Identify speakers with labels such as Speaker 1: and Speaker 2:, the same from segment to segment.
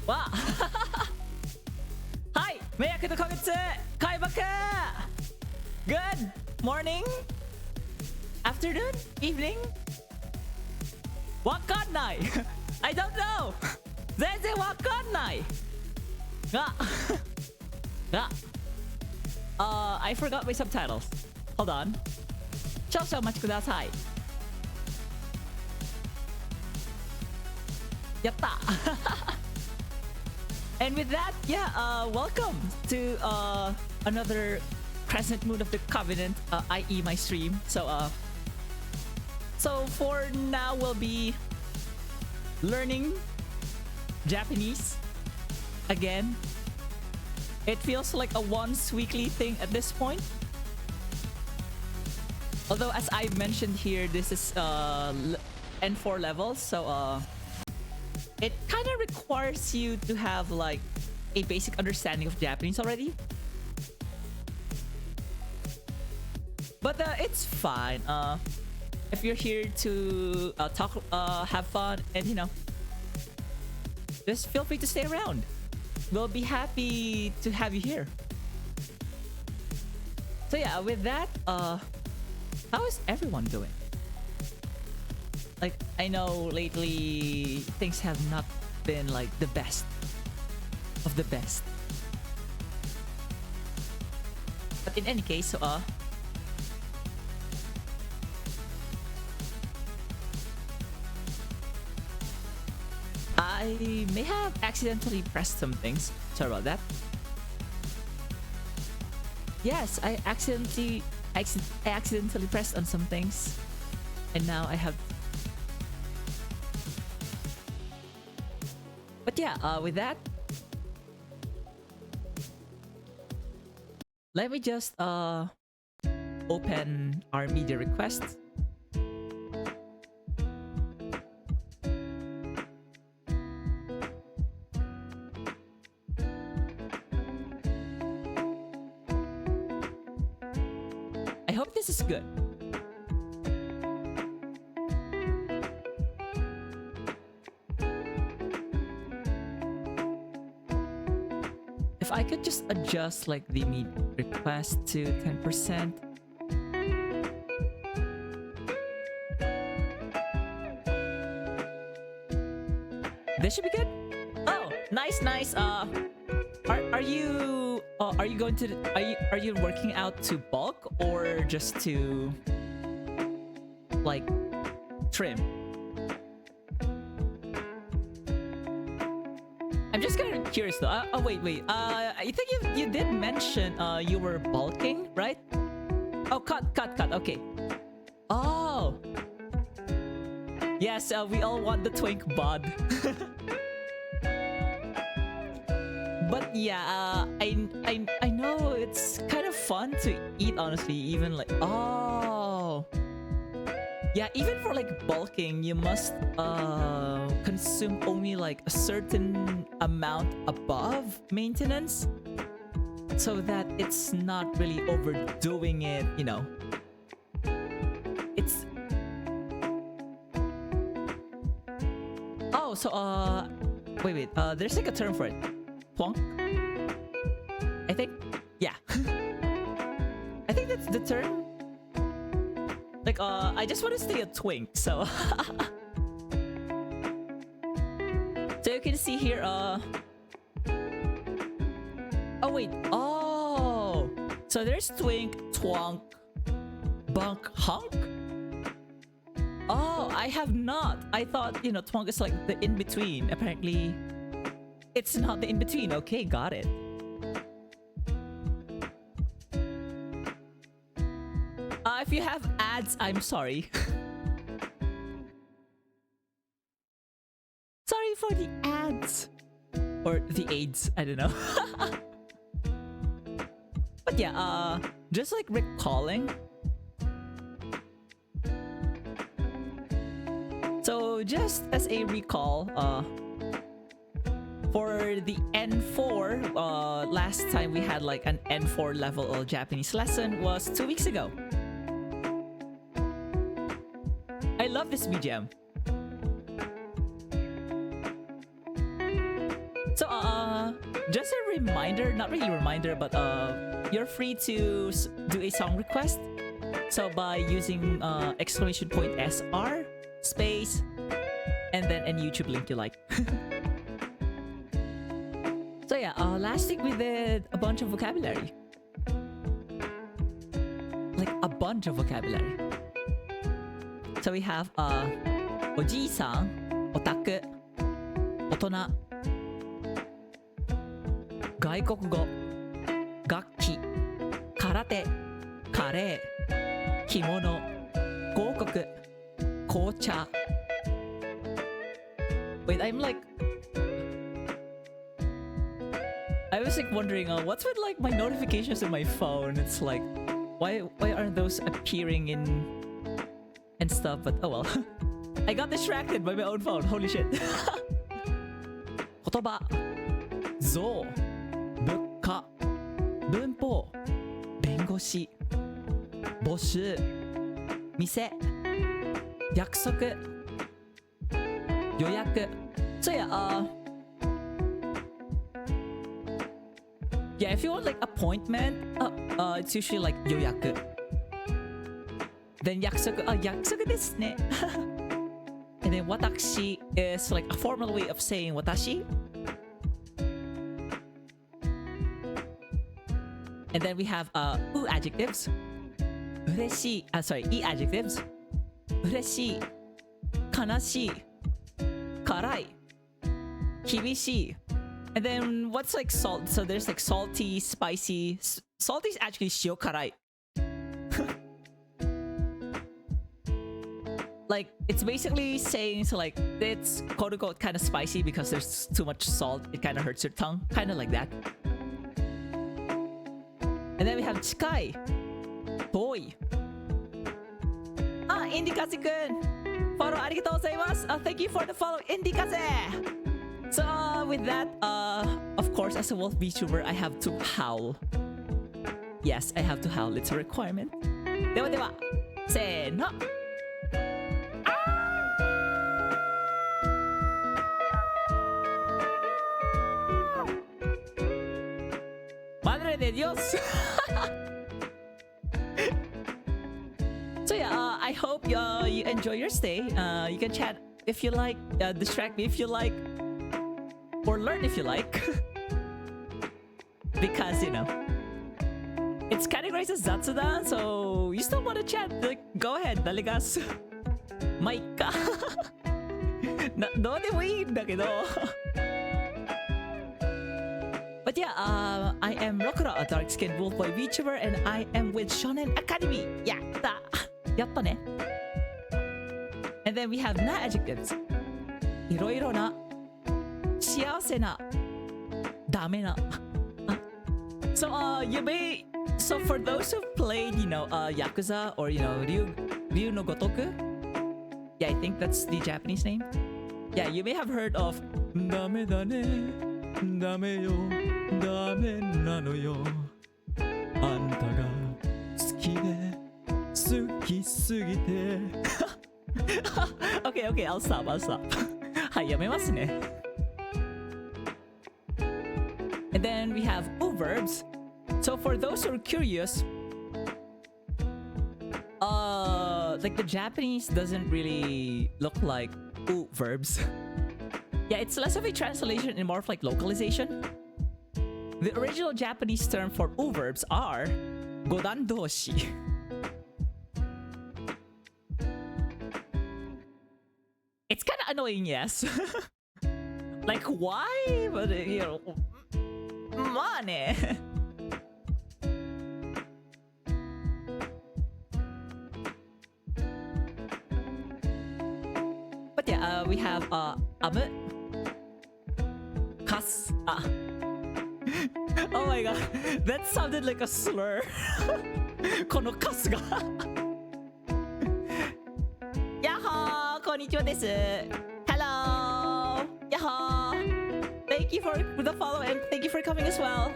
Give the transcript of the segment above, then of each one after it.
Speaker 1: わはい、迷惑の今月開幕 Good morning afternoon evening わかんない I don't know 全然わかんないがI forgot my subtitles. Hold on. 少々お待ちください。やった And with that, yeah, welcome to another Crescent Moon of the Covenant, i.e. my stream. So for now, we'll be learning Japanese again. It feels like a once weekly thing at this point. Although, as I mentioned here, this is N4 level, so it kind of requires you to have like a basic understanding of Japanese already. But it's fine. If you're here to talk, have fun, and you know, just feel free to stay around. We'll be happy to have you here. So yeah, with that, how is everyone doing? Like, I know lately things have not been like the best of the best. But in any case, I may have accidentally pressed some things. Sorry about that. Yes, I accidentally pressed on some things, and now I have. But yeah, with that, let me just open our media requests. I hope this is good. If I could just adjust like the media request to 10%. This should be good. Oh, nice. Are you going to are you working out to bulk or just to like trim? I'm just kind of curious though. Oh wait. I think you did mention you were bulking, right? Oh, cut. Okay. Oh. Yes, we all want the twink bod. But yeah, I know it's kind of fun to eat, honestly. Even like, oh yeah, even for like bulking, you must consume only like a certain amount above maintenance, so that it's not really overdoing it, you know. It's oh, so wait, there's like a term for it. Plonk? I think? Yeah. I think that's the term. Like, I just want to stay a twink, so... So you can see here, oh wait, oh! So there's twink, twonk, bunk, hunk? Oh, I have not. I thought, you know, twonk is like the in-between. Apparently... it's not the in-between. Okay, got it. If you have ads, I'm sorry. Sorry for the ads. Or the AIDS, I don't know. But yeah, just like recalling. So just as a recall, for the N4, last time we had like an N4 level Japanese lesson was 2 weeks ago. I love this BGM. So just a reminder, not really a reminder, but you're free to do a song request. So by using exclamation point SR space and then any YouTube link you like. So yeah, last week we did a bunch of vocabulary. Like a bunch of vocabulary. So we have おじいさん、オタク、大人、外国語、楽器、空手、カレー、着物、広告、紅茶。Wait, I was like wondering, what's with like my notifications on my phone? It's like, why aren't those appearing in and stuff? But oh well. I got distracted by my own phone. Holy shit. 言葉、像、物価、文法、弁護士、募集、店、約束、予約。So yeah, if you want like appointment, it's usually like 予約。Then 約束、約束ですね。And then 私 is like a formal way of saying 私。And then we have u adjectives. 嬉しい、い adjectives. 嬉しい、悲しい、辛い、厳しい。And then what's like salt? So there's like salty, spicy. Salty is actually 塩辛い。Like it's basically saying so like it's quote unquote kind of spicy because there's too much salt. It kind of hurts your tongue, kind of like that. And then we have 近い、遠い。インディカゼくん、フォローありがとうございます。Thank you for the follow, インディカゼ。So with that, of course, as a wolf VTuber, I have to howl. Yes, I have to howl. It's a requirement. ではでは、せーの。Madre de Dios. So yeah, I hope you enjoy your stay. You can chat if you like, distract me if you like, or learn if you like. Because, you know, it's categorized as Zatsudan, so you still want to chat, like, go ahead, daligas. まあいっか。どうでもいいんだけど。But yeah, I am Rokura, a dark-skinned wolf boy VTuber, and I am with Shonen Academy. Yatta! Yatta ne. And then we have na adjectives. いろいろな、幸せな、ダメな。So so for those who've played, you know, Yakuza or, you know, Ryu no Gotoku. Yeah, I think that's the Japanese name. Yeah, you may have heard of ダメだね、ダメよ、ダメなのよ。あんたが好きで好きすぎて。Okay, I'll stop. はい、やめますね。And then we have verbs. So for those who are curious, like the Japanese doesn't really look like verbs. Yeah, it's less of a translation and more of like localization. The original Japanese term for verbs are 五段動詞. It's kind of annoying, yes. Like, why? But, you know, まあね。But yeah, we have アム、カス、Oh my god, that sounded like a slur. このカスが。やっほー、こんにちはです。Hello! やっほー Thank you for the follow and thank you for coming as well.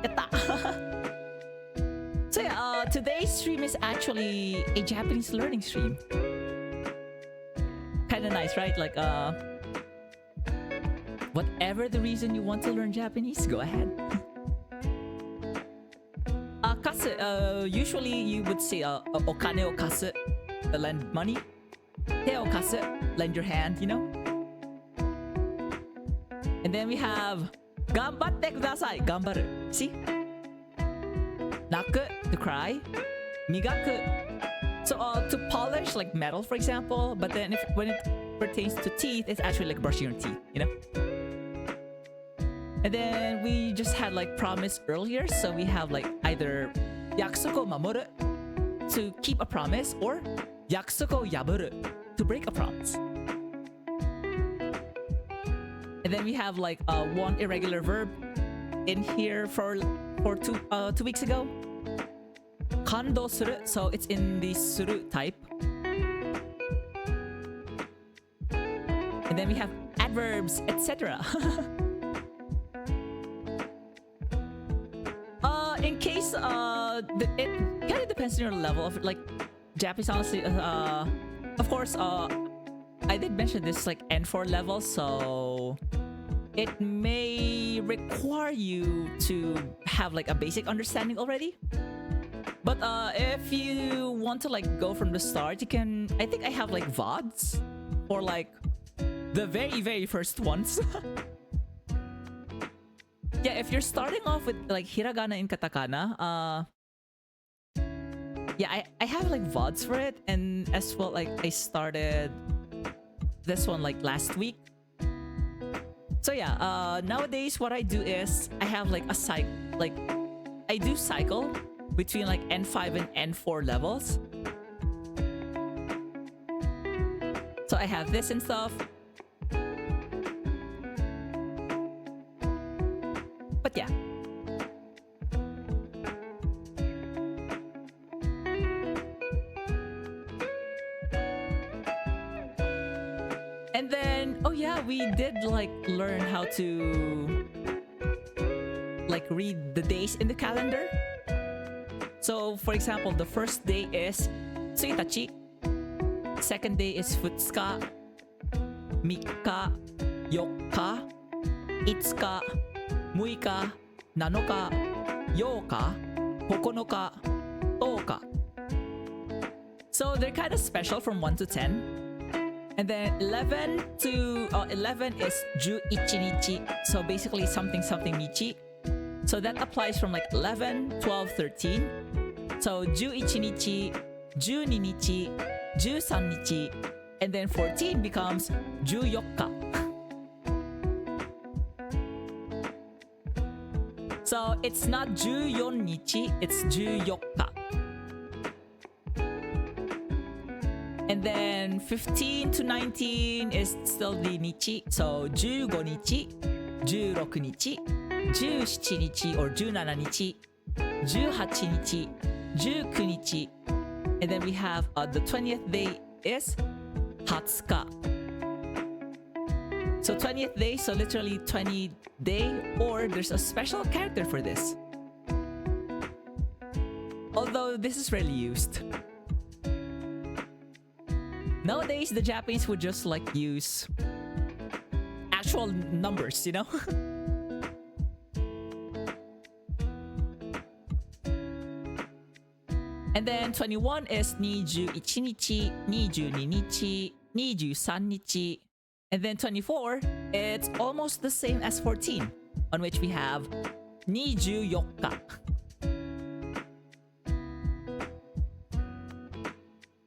Speaker 1: やった。So yeah, today's stream is actually a Japanese learning stream. Kind of nice, right? Like whatever the reason you want to learn Japanese, go ahead. Kasu, usually you would say okane o kasu, lend money. Te o kasu, lend your hand, you know? And then we have Gambatte kudasai, gambaru. See? Naku, to cry. Migaku. So to polish like metal, for example. But then when it pertains to teeth, it's actually like brushing your teeth, you know? And then we just had like promise earlier. So we have like either yakusoku mamoru, to keep a promise, or yakusoku yaboru, to break a promise. And then we have like one irregular verb in here for 2 weeks ago. Kando suru, so it's in the suru type. And then we have adverbs, etc. In case it kind of depends on your level of like Japanese, honestly. Of course, I did mention this like N4 level, so it may require you to have like a basic understanding already. But if you want to like go from the start, you can. I think I have like VODs or like the very first ones. Yeah, if you're starting off with like hiragana and katakana, yeah, I have like VODs for it, and as well like I started this one like last week. So yeah, nowadays what I do is I have like a I do cycle between like N5 and N4 levels. So I have this and stuff. But yeah. And then, oh yeah, we did like learn how to like read the days in the calendar. So for example, the first day is Tsuitachi, second day is Futsuka, Mikka, Yokka, Itsuka, Muika, Nanoka, Yoka, Hokonoka, Toka. So they're kind of special from 1 to 10. And then 11 is Juichinichi. So basically something nichi. So that applies from like 11, 12, 13. So Juichinichi, Juninichi, Jusannichi, and then 14 becomes Juyokka. So it's not Juyonnichi, it's Juyokka. And then 15 to 19 is still the Nichi. So 15 nichi, 16 nichi, 17 nichi or 17 nichi, 18 nichi, 19 nichi. And then we have the 20th day is Hatsuka. So 20th day, so literally 20 day, or there's a special character for this. Although this is rarely used. Nowadays, the Japanese would just like use actual numbers, you know? And then 21 is 21日, 22日, 23日. And then 24, it's almost the same as 14, on which we have 24.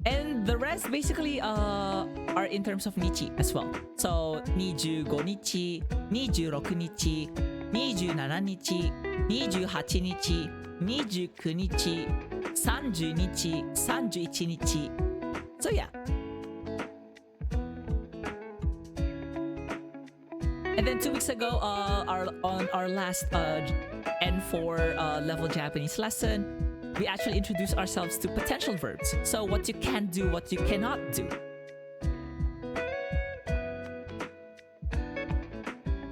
Speaker 1: And the rest basically are in terms of nichi as well. So 25日, 26日, 27日, 28日, 29日, 30日, 31日. So yeah. And then 2 weeks ago, on our last N4 level Japanese lesson, we actually introduced ourselves to potential verbs. So what you can do, what you cannot do.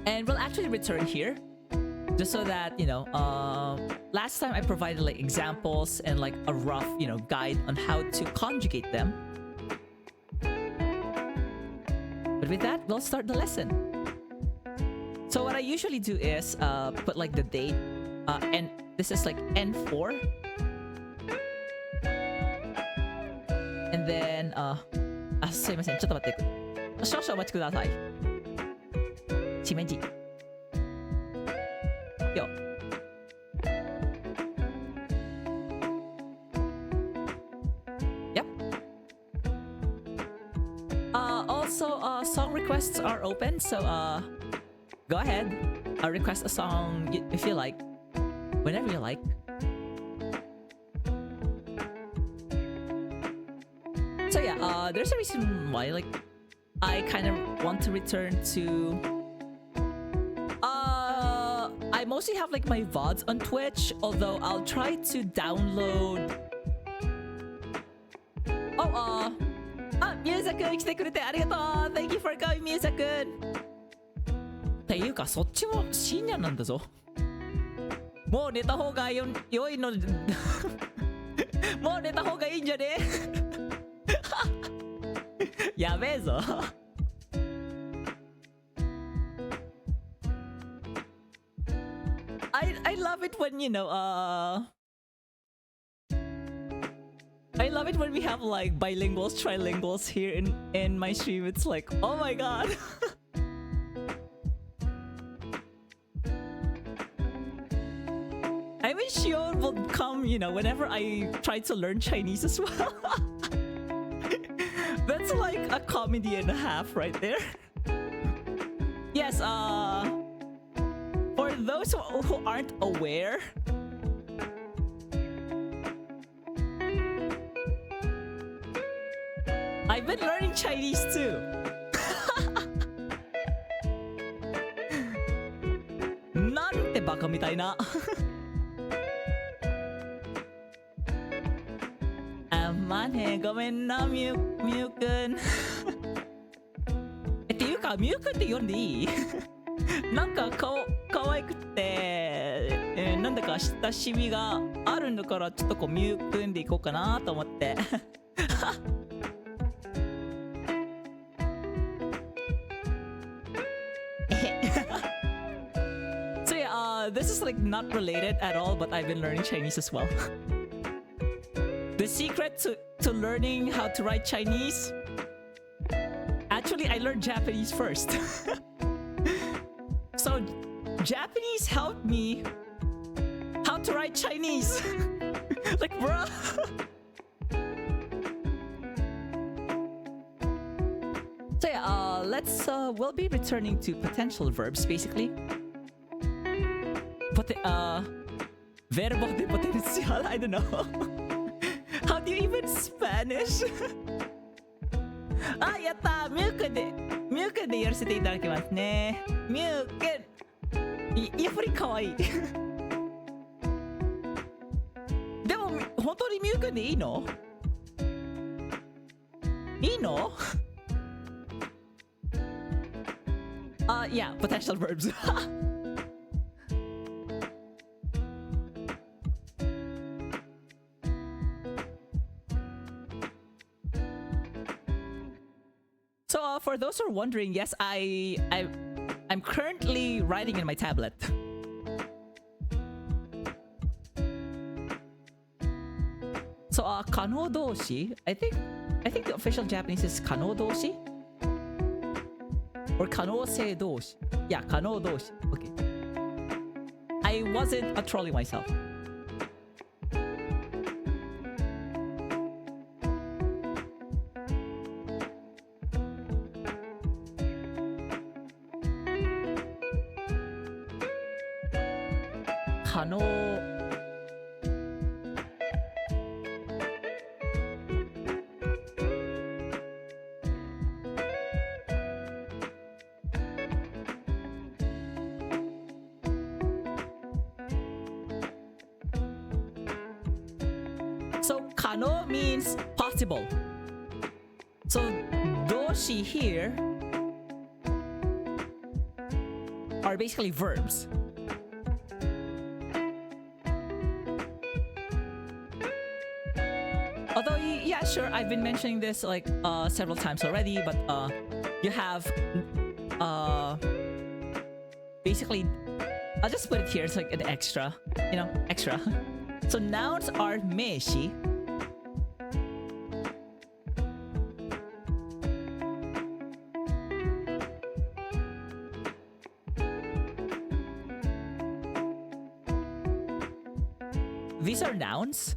Speaker 1: And we'll actually return here, just so that, you know, last time I provided like examples and like a rough, you know, guide on how to conjugate them. But with that, we'll start the lesson. So what I usually do is put like the date, and this is like N4, and then すいません、ちょっと待って、少々お待ちください。しめじよ。Yep. Also, song requests are open, so go ahead, request a song if you like, whenever you like. So yeah, there's a reason why, like, I kind of want to return to. I mostly have like my VODs on Twitch, although I'll try to download. Musa君来てくれてありがとう。Thank you for coming, Musa君。っていうか、そっちも深夜なんだぞ。もう寝た方が良いの。もう寝た方がいいんじゃね？やべえぞ。I love it when, you know, I love it when we have like bilinguals, trilinguals here in my stream. It's like, oh my god. I wish Shion would come, you know, whenever I try to learn Chinese as well. That's like a comedy and a half right there. Yes, for those who aren't aware, I've been learning Chinese too. Nante baka mitai na. Mane, gomen na, Miu-kun. っていうか、ミュウくんって呼んでいい？なんかかわいくて、なんだか親しみがあるんだから、ちょっとこうミュウくんでいこうかなと思って。So yeah, this is like not related at all, but I've been learning Chinese as well. The secret to learning how to write Chinese? Actually, I learned Japanese first. So Japanese helped me how to write Chinese. Like, bruh. So yeah, we'll be returning to potential verbs basically. Verbo de potencial, I don't know. How do you even Spanish? あ、やったー。ミュウくんでやらせていただきますね。ミュウくん。やっぱり可愛い。でも本当にミュウくんでいいの？いいの？Yeah, potential verbs. So for those who are wondering, yes, I'm currently writing in my tablet. So 可能動詞 I think the official Japanese is 可能動詞 or 可能性動詞 Yeah, 可能動詞 Okay. I wasn't trolling myself. So 可能 means possible. So 動詞 here are basically verbs. Although, yeah, sure, I've been mentioning this like several times already, but you have basically, I'll just put it here. It's like an extra, you know, extra. So nouns are meishi. These are nouns.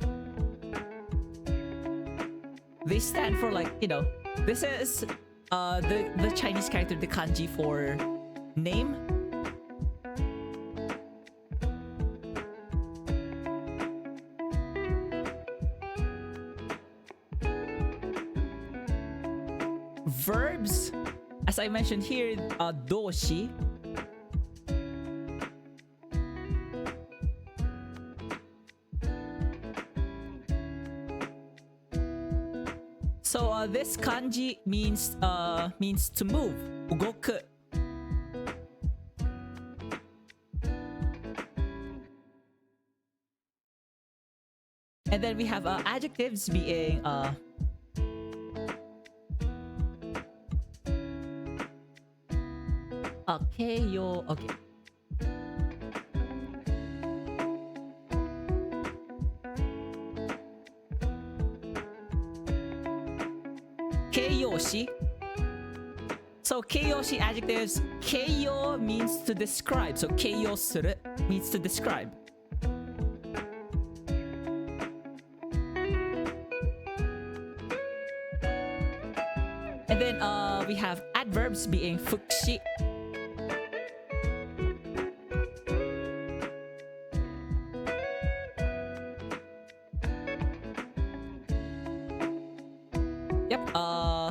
Speaker 1: They stand for, like, you know, this is the Chinese character, the kanji for name. Verbs, as I mentioned here, doshi. So this kanji means to move, ugoku. And then we have adjectives being keio. Okay. Keiyoshi. So keiyoshi adjectives, keiyo means to describe. So keiyo suru means to describe. And then we have adverbs being fukushi.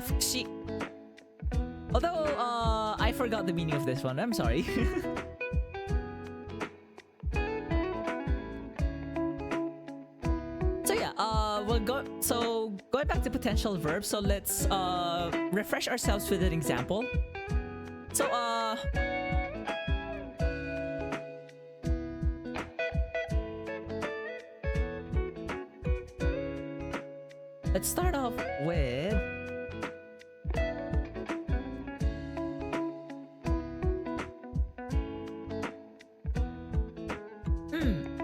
Speaker 1: Fukushi. Although I forgot the meaning of this one. I'm sorry. So yeah, going back to potential verbs. So let's refresh ourselves with an example. So let's start off with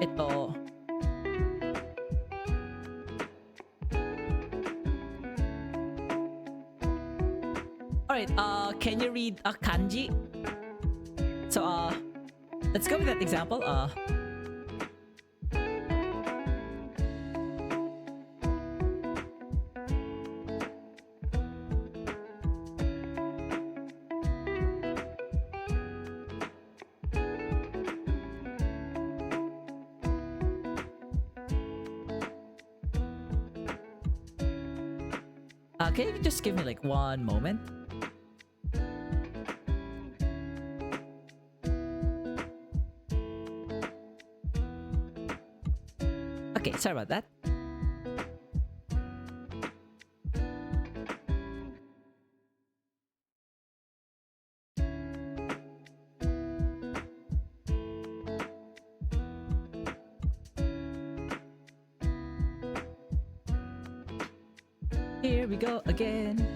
Speaker 1: ito. Alright, can you read a kanji? So let's go with that example. Can you just give me like one moment? Okay, sorry about that. Here we go again.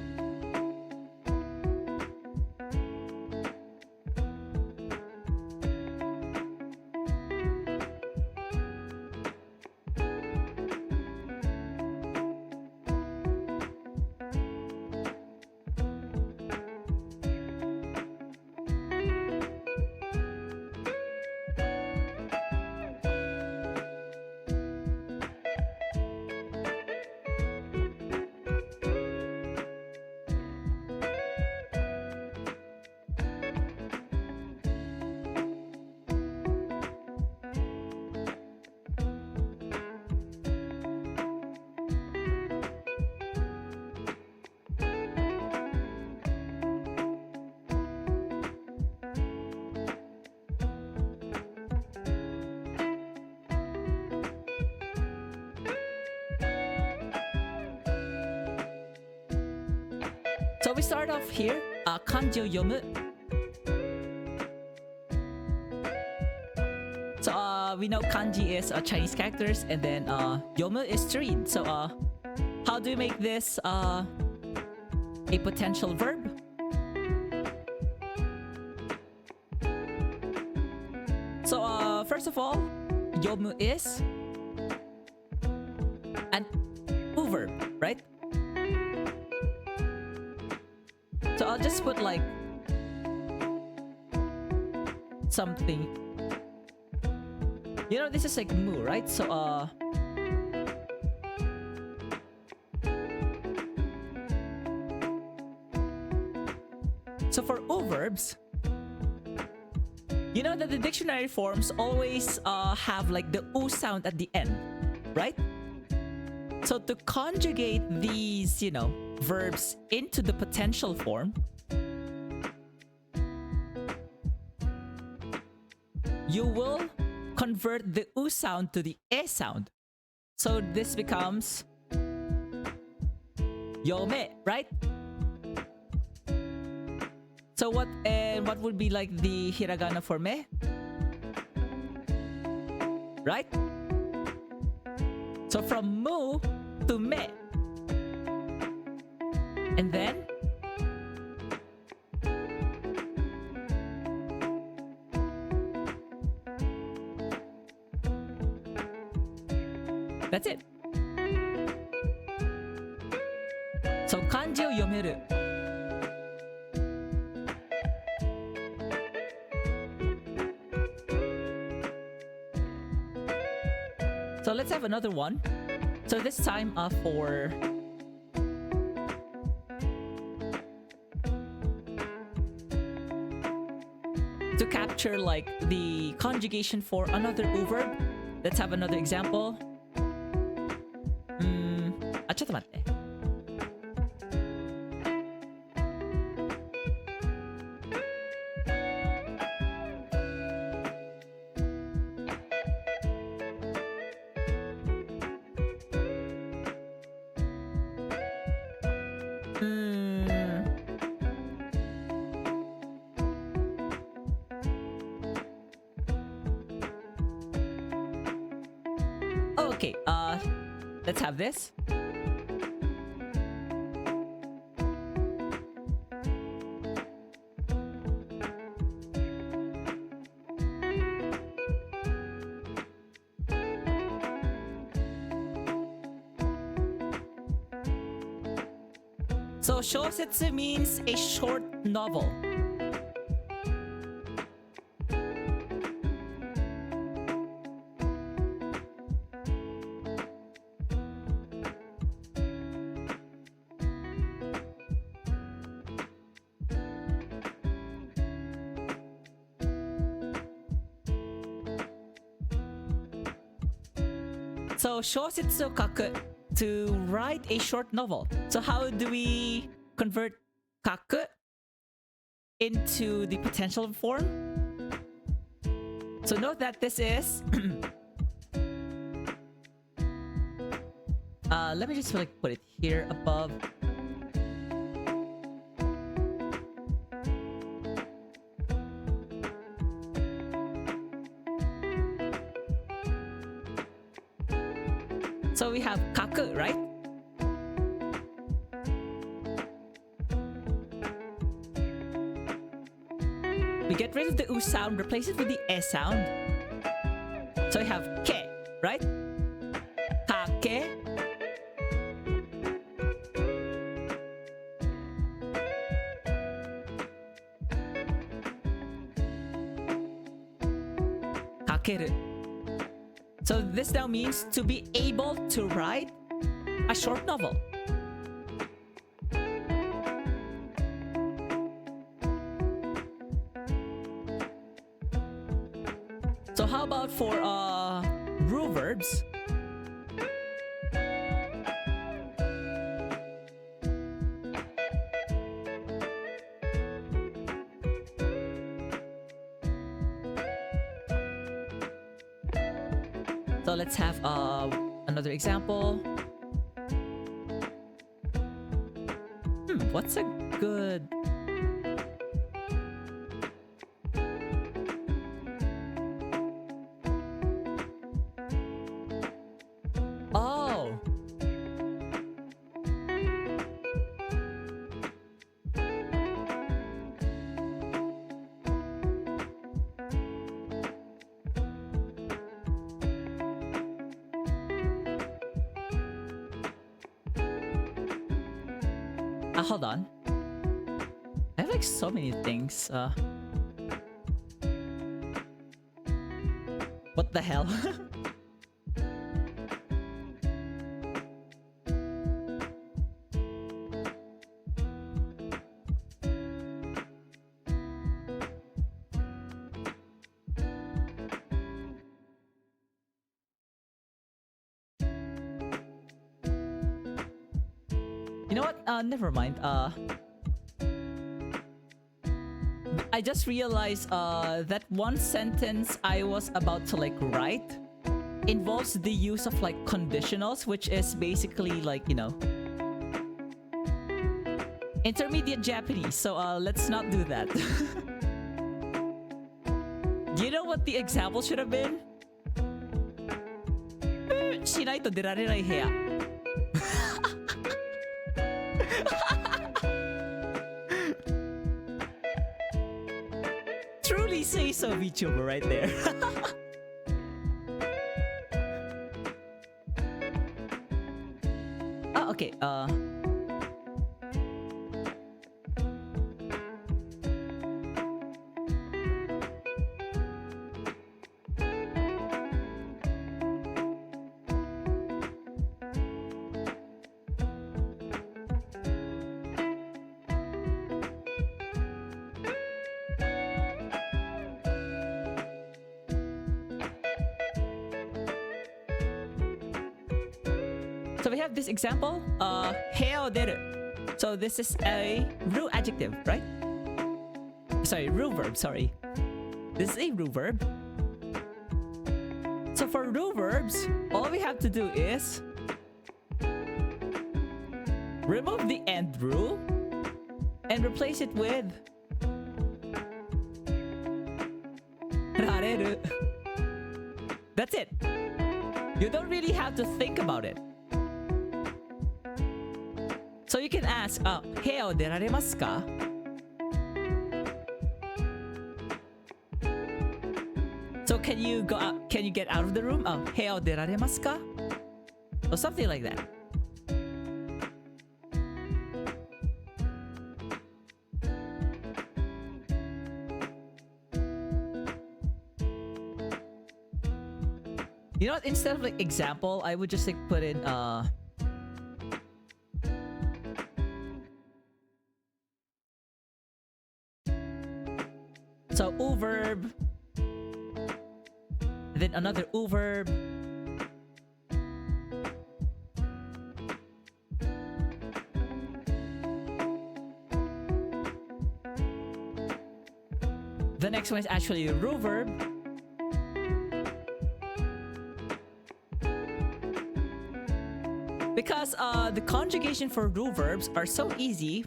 Speaker 1: So we start off here, kanji o yomu. So we know kanji is Chinese characters, and then yomu is to read. So how do we make this a potential verb? So first of all, yomu is an verb, right? So I'll just put like something. You know, this is like mu, right? So so for verbs, you know that the dictionary forms always have like the u sound at the end, right? So to conjugate these, you know, verbs into the potential form, you will convert the u sound to the e sound. So this becomes yome, right? So what would be like the hiragana for me? Right? So from mu to me. And then that's it. So kanjiを読める. So let's have another one. So this time for to capture like the conjugation for another verb. Let's have another example. ちょっと待って。Okay, let's have this. So shousetsu means a short novel. So shousetsu o kaku, to write a short novel. So how do we convert kaku into the potential form? So note that this is let me just like put it here above. So we have kaku, right? We get rid of the u sound, replace it with the e sound. So we have ke, right? Kake. Kakeru. So this now means to be able to write a short novel. So how about for rule verbs? So let's have another example. What's a good... Oh! Hold on. I have like so many things. What the hell? You know what? Never mind. I just realized that one sentence I was about to like write involves the use of like conditionals, which is basically like, you know, intermediate Japanese. So let's not do that. Do you know what the example should have been? しないと出られない部屋。Truly say so, VTuber, right there. Oh, okay. So we have this example, 部屋を出る. So this is a ru adjective, right? Sorry, ru verb, sorry. This is a ru verb. So for ru verbs, all we have to do is remove the end ru and replace it with られる. That's it. You don't really have to think about it. So you can ask, 部屋を出られますか? So can you go out? Can you get out of the room? 部屋を出られますか? Or something like that. You know what? Instead of like example, I would just like put in so u verb, then another u verb, the next one is actually a ru verb, because the conjugation for ru verbs are so easy.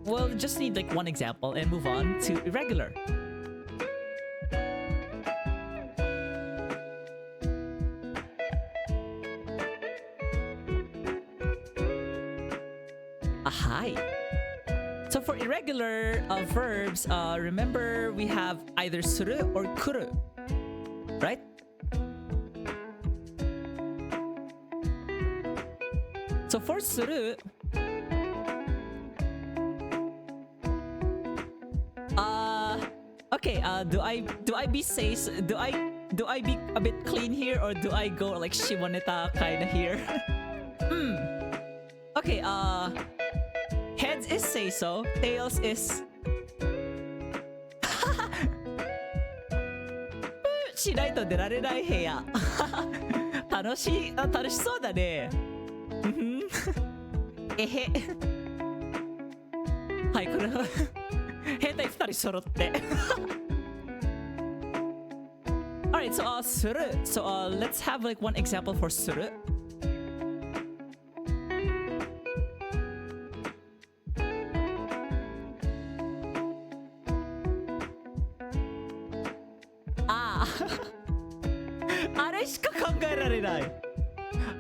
Speaker 1: We'll just need like one example and move on to irregular. Hi. So for irregular verbs, remember we have either suru or kuru, right? So for suru, okay, do I be a bit clean here, or do I go like Shimoneta kind of here? Okay, heads is say so, tails is しないと出られない部屋。楽しそうだね。えへ。はい、これ兵隊2人揃って。Alright, so suru. So let's have like one example for suru.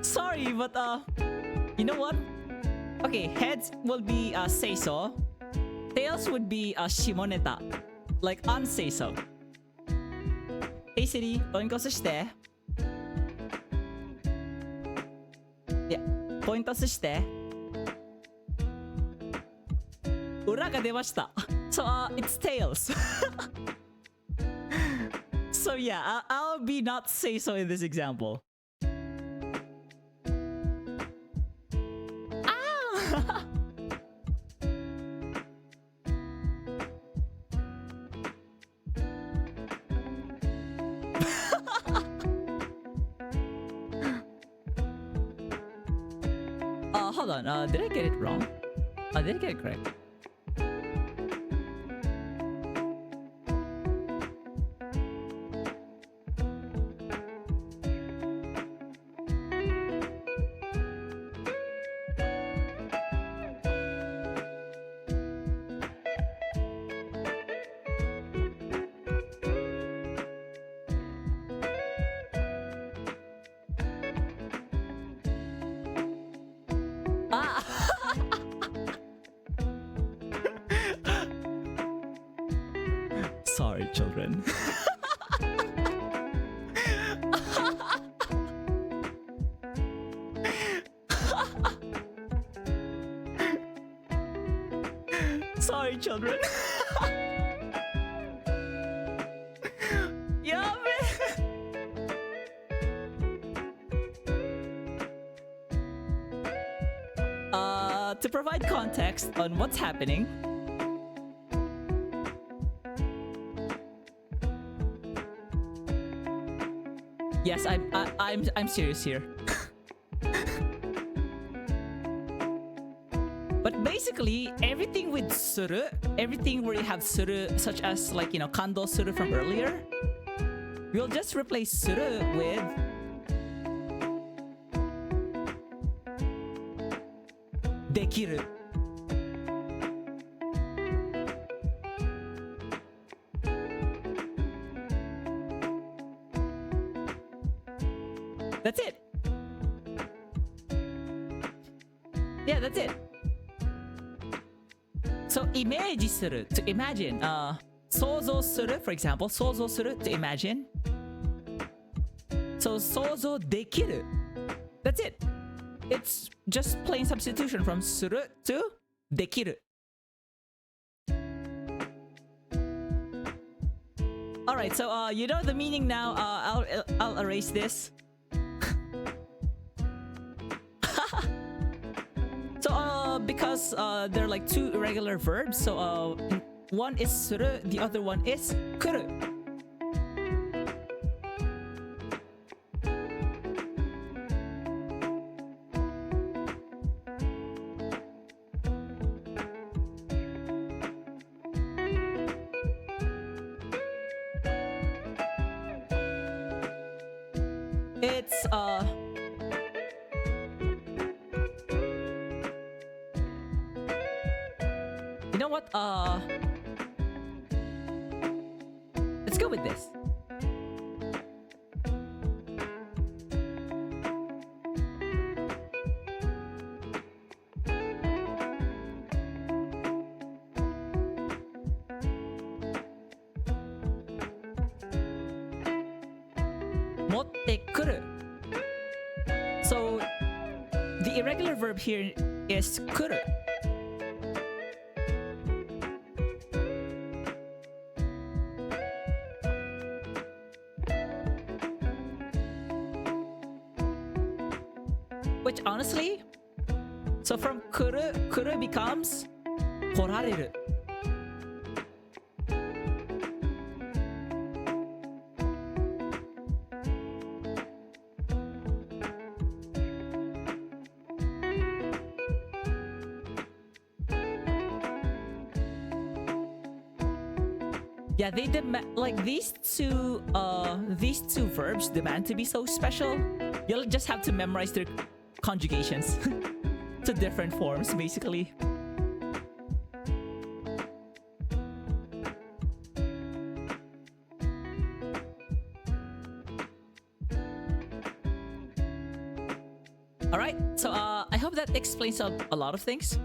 Speaker 1: Sorry, but you know what? Okay, heads will be say so. Tails would be shimoneta, like unsay so. Hey Siri, ポイント押して。Yeah, ポイント押して。裏が出ました。So, it's tails. So yeah, I'll be not say so in this example. Ah! Hold on. Did I get it wrong? Did I get it correct? Sorry, children. Sorry, children. Yeah, man. To provide context on what's happening, yes, I'm serious here. But basically, everything with suru, everything where you have suru, such as like, you know, kando suru from earlier, we'll just replace suru with dekiru. That's it. Yeah, that's it. So, イメージする to imagine. 想像する for example, 想像する to imagine. So, 想像できる that's it. It's just plain substitution from する to できる. Alright, so you know the meaning now. I'll erase this. So because they're like two irregular verbs, so one is suru, the other one is kuru. It's you know what? Let's go with this. Motte kuru. So the irregular verb here is kuru. Which honestly, so from kuru, kuru becomes korareru. Yeah, they demand like these two verbs demand to be so special. You'll just have to memorize their conjugations to different forms, basically. All right, so I hope that explains a lot of things.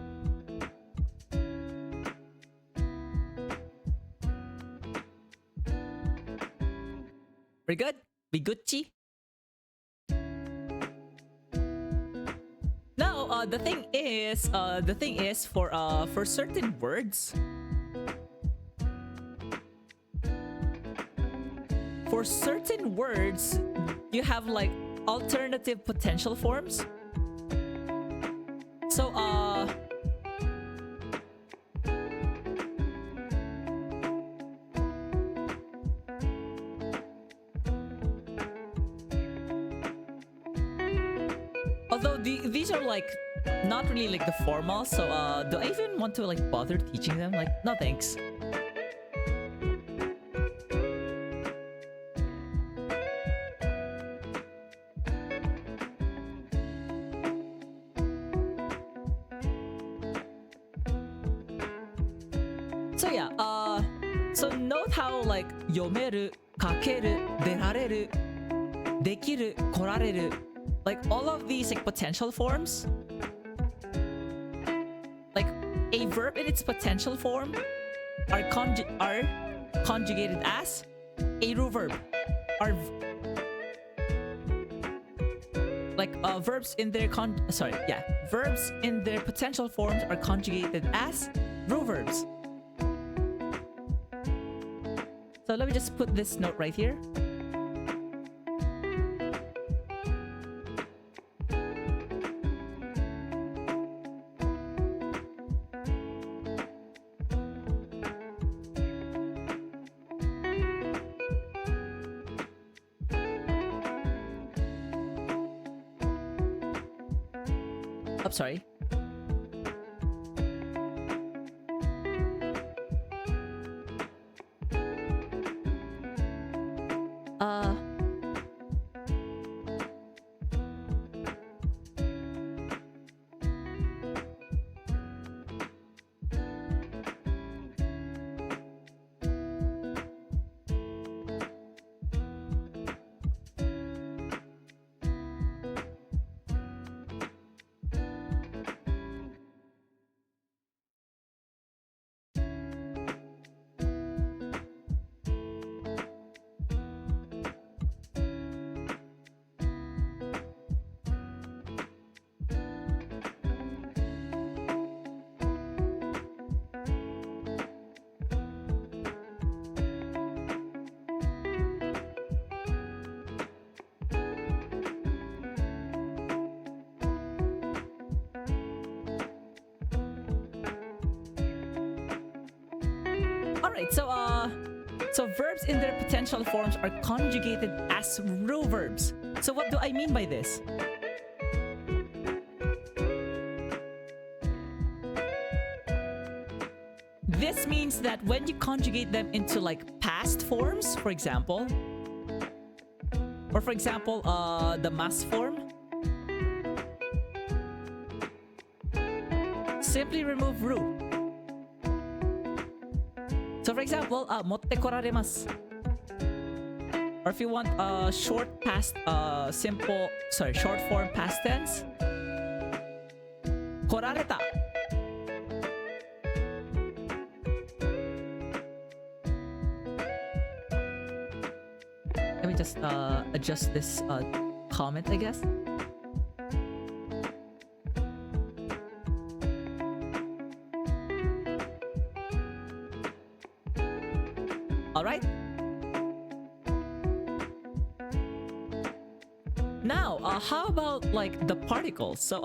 Speaker 1: We're good? We Gucci? Now, the thing is for certain words, you have like alternative potential forms. So although these are like not really like the formal, so do I even want to like bother teaching them? Like, no thanks. So yeah, so note how like 読める、書ける、出られる、できる、来られる, like all of these like potential forms, like a verb in its potential form are conjugated as a root verb. Are like verbs in their verbs in their potential forms are conjugated as root verbs. So let me just put this note right here. Oh, sorry. Alright, so verbs in their potential forms are conjugated as root verbs. So what do I mean by this? This means that when you conjugate them into like past forms, for example, or for example, the mass form, simply remove ru. So for example, 持ってこられます. Or if you want short form past tense, 来られた. Let me just adjust this comment, I guess. All right. Now, how about like the particles? So,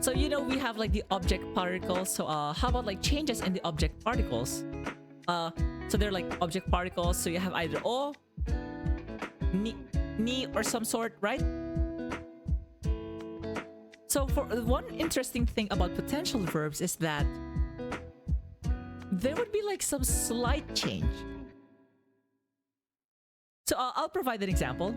Speaker 1: so you know we have like the object particles. So, how about like changes in the object particles? So they're like object particles. So you have either o, ni, or some sort, right? So for one interesting thing about potential verbs is that there would be like some slight change. So I'll provide an example.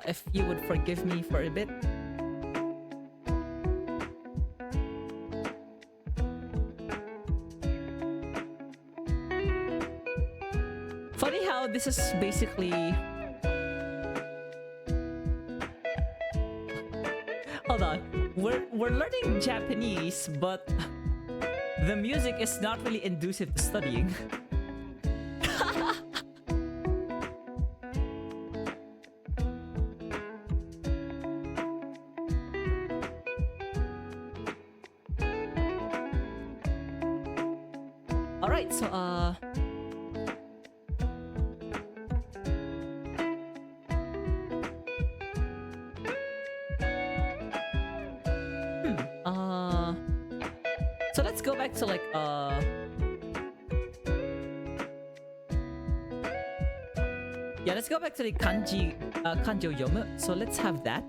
Speaker 1: if you would forgive me for a bit. Funny how this is basically... Hold on. We're learning Japanese, but the music is not really conducive to studying. Alright, so so let's go back to like yeah, let's go back to the kanji kanji yomu. So let's have that.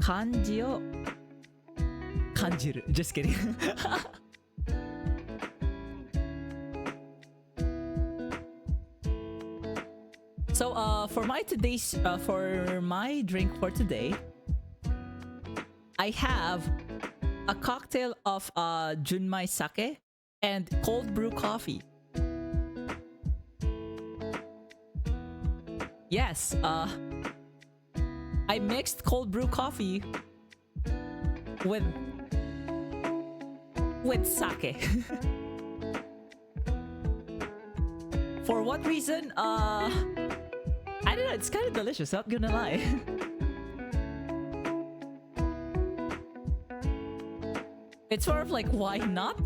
Speaker 1: Kanji o kanjiru. Just kidding. So for my drink for today, I have a cocktail of junmai sake and cold brew coffee. Yes, I mixed cold brew coffee with sake. For what reason? I don't know, it's kind of delicious, not gonna lie. It's sort of like, why not?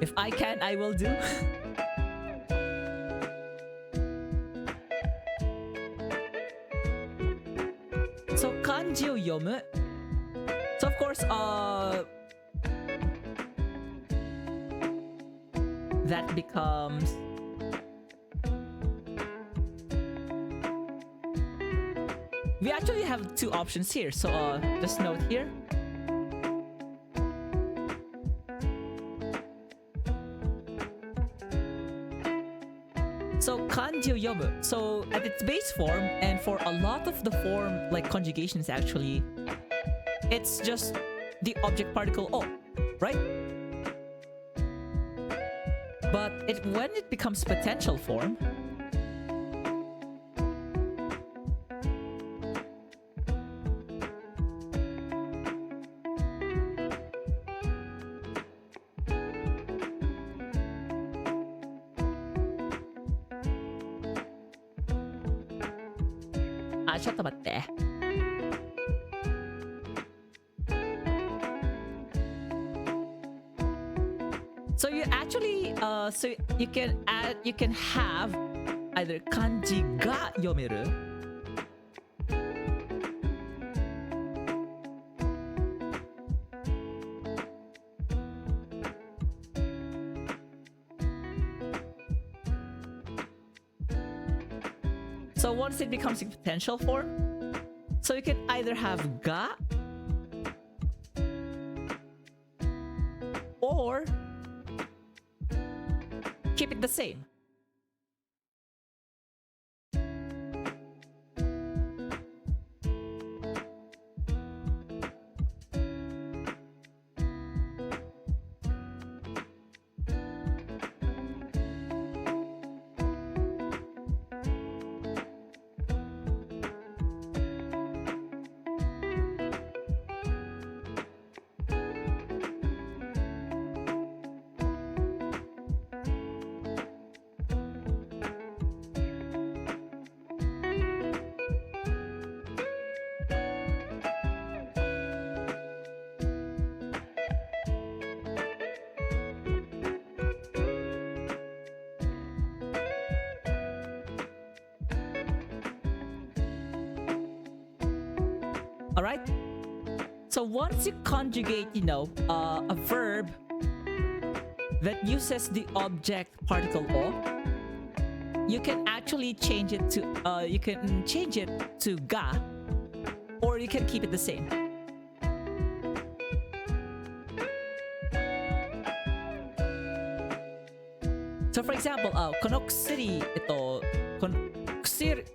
Speaker 1: If I can, I will do. So kanji o yomu. So of course, that becomes we actually have two options here. So just note here. So kanji o yomu. So at its base form, and for a lot of the form like conjugations actually, it's just the object particle o, right? But when it becomes potential form, so you actually so you can have either kanji ga yomeru so once it becomes a potential form, so you can either have ga or keep it the same. Alright? So once you conjugate, a verb that uses the object particle o, you can actually change it to ga, or you can keep it the same. So for example, この薬、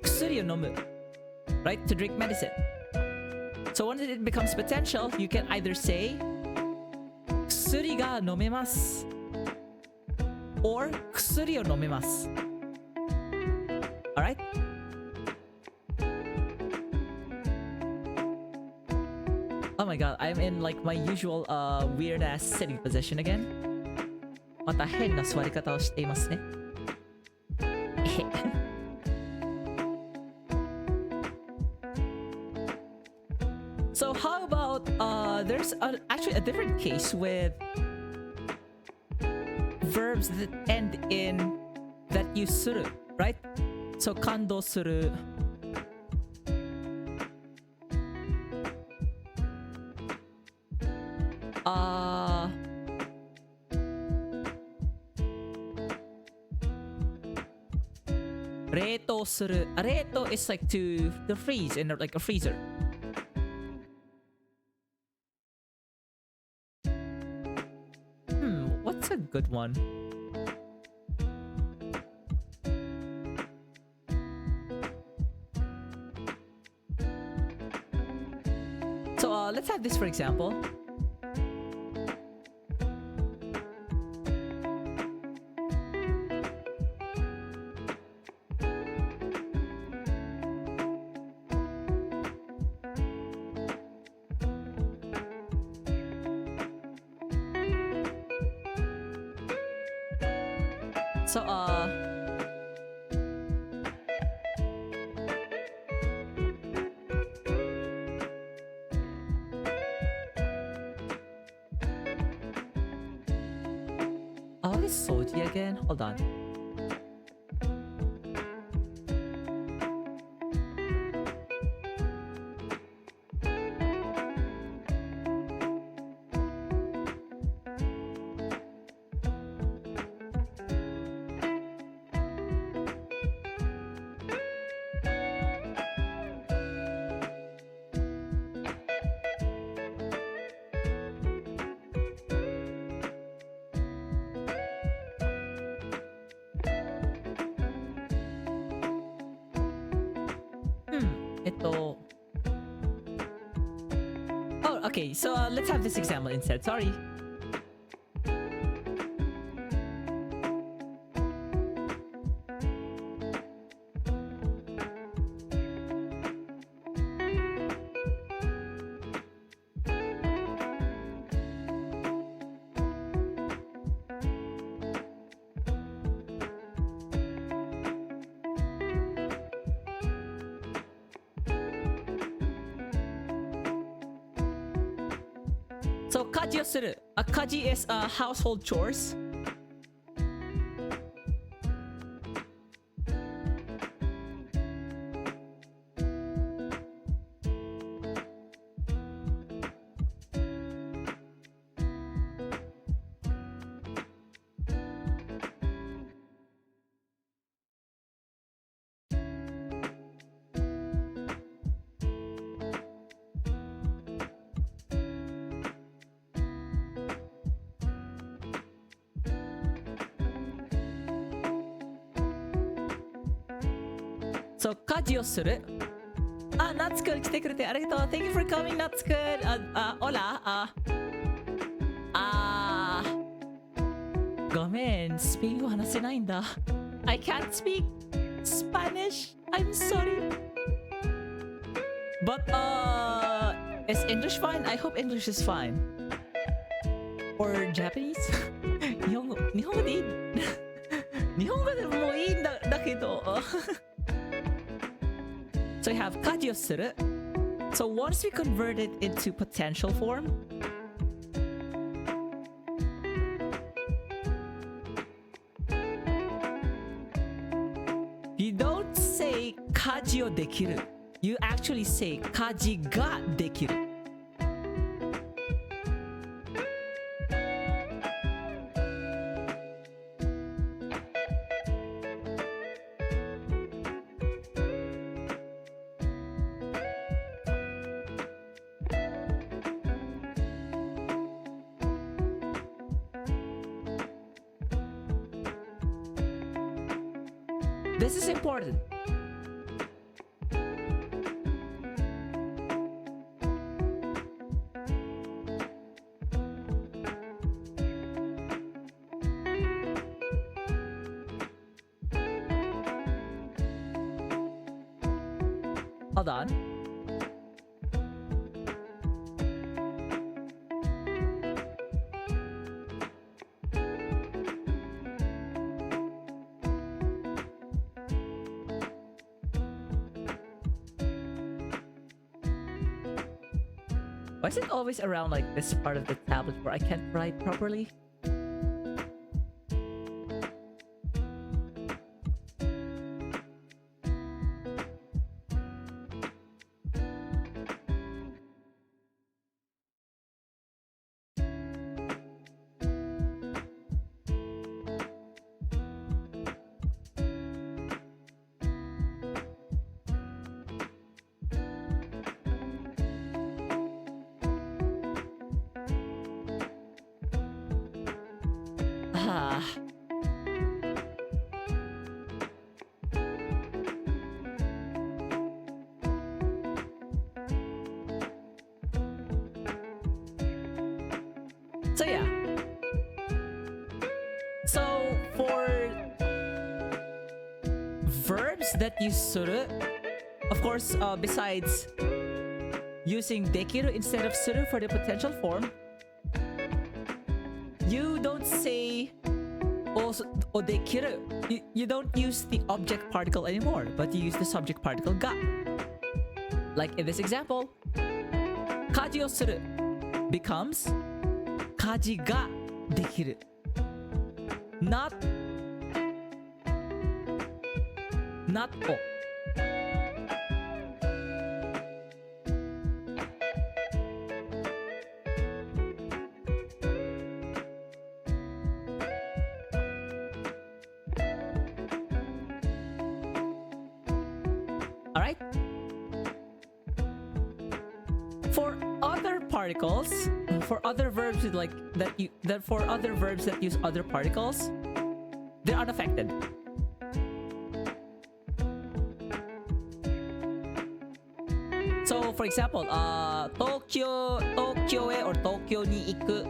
Speaker 1: 薬を飲む right? To drink medicine. So once it becomes potential, you can either say 薬が飲めます or 薬を飲めます. Alright? Oh my god, I'm in like my usual weird ass sitting position again. また変な座り方をしていますね。So how about there's actually a different case with verbs that end in that you する right? So 感動する 冷凍する 冷凍 is like to freeze in like a freezer. What's a good one? So let's have this for example. So what is soji again? Hold on. Oh, okay, so let's have this example instead. Sorry. So 家事をする。家事 is household chores. So 家事をする。ナツくん来てくれてありがとう。Thank you for coming, ナツくん。hola。ごめん、スペイン語話せないんだ。I can't speak Spanish. I'm sorry. But is English fine? I hope English is fine. Or Japanese? 日本語でいい日本語でもいいんだけど。So you have 家事をする。So once we convert it into potential form, you don't say 家事をできる you actually say 家事ができる. This is important. Hold on. Why is it always around like this part of the tablet where I can't write properly? Ah. So yeah. So for verbs that use suru, of course, besides using dekiru instead of suru for the potential form, you don't say odekiru. You don't use the object particle anymore, but you use the subject particle ga. Like in this example, kaji o suru becomes kaji ga dekiru. Not o. Alright? For other particles, for other verbs with for other verbs that use other particles, they're unaffected. So for example, Tokyo e or Tokyo ni iku,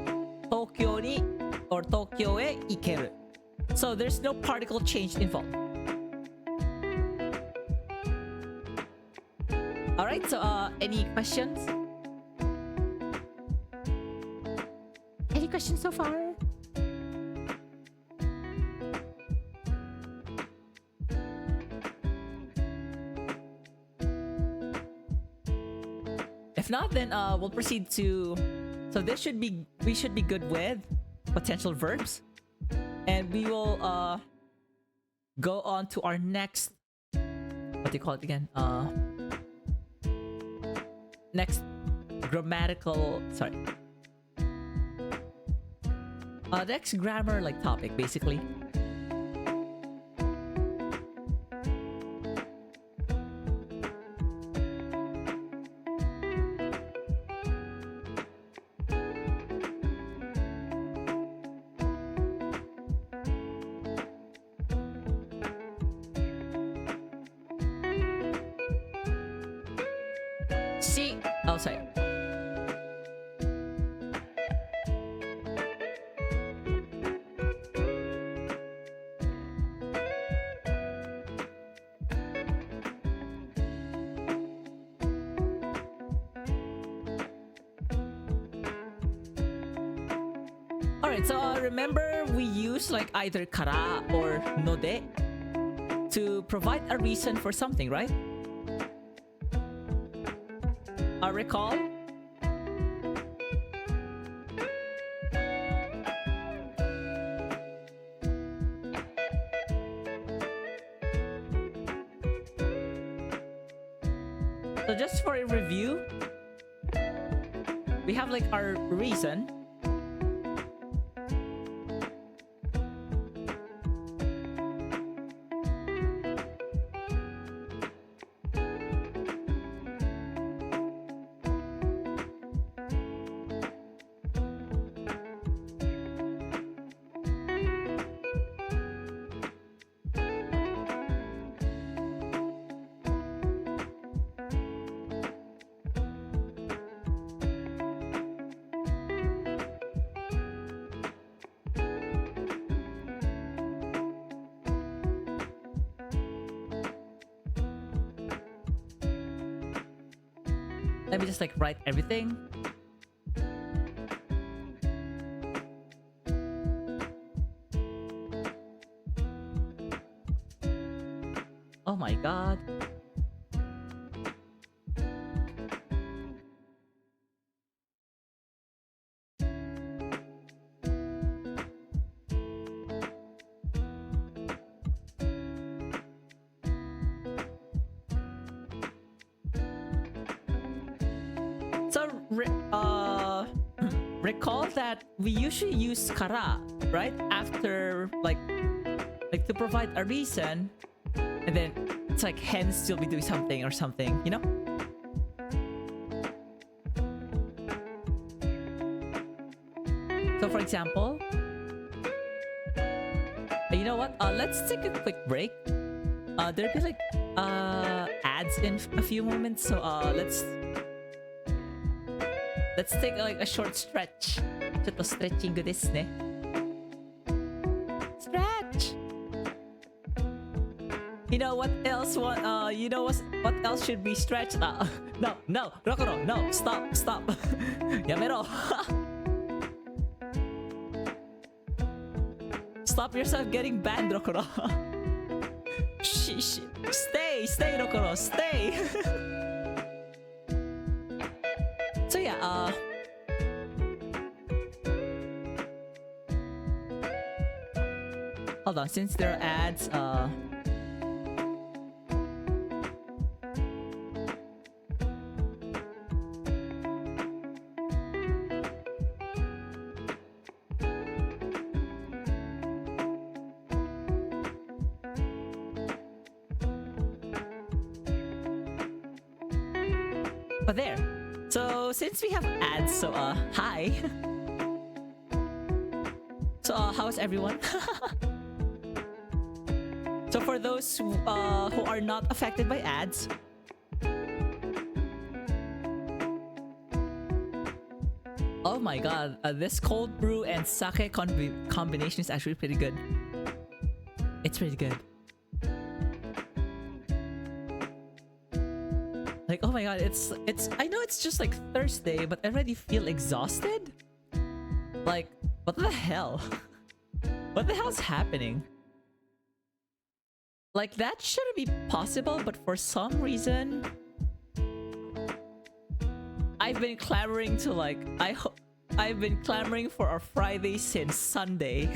Speaker 1: Tokyo ni or Tokyo e ikeru. So there's no particle change involved. Alright, so any questions? Any questions so far? If not, then we'll proceed to... So we should be good with potential verbs. And we will go on to our next... What do you call it again? Next grammatical... Sorry. Next grammar topic, basically. See, oh sorry. Alright, so remember we use either kara or node to provide a reason for something, right? Recall? So just for a review, we have like our reason. Let me just like write everything. Oh my god. So, recall that we usually use kara, right? After, like to provide a reason, and then it's like hence you'll be doing something or something, you know? So, for example, you know what? Let's take a quick break. There'll be like ads in a few moments, so let's take like a short stretch. ちょっとストレッチングですね。Stretch. You know what else? You know what else should be stretched? No, Rokuro, no, stop. やめろ。Stop yourself getting banned, Rokuro. Stay, Rokuro, stay. So yeah, hold on, since there are ads, but there. So since we have ads, so hi. So how's everyone? So for those who are not affected by ads, oh my god, this cold brew and sake combination is actually pretty good. It's pretty good. Like, oh my god, it's I know it's just like Thursday, but I already feel exhausted. Like, what the hell? What the hell's happening? Like, that shouldn't be possible, but for some reason I've been clamoring to like I've been clamoring for a Friday since Sunday.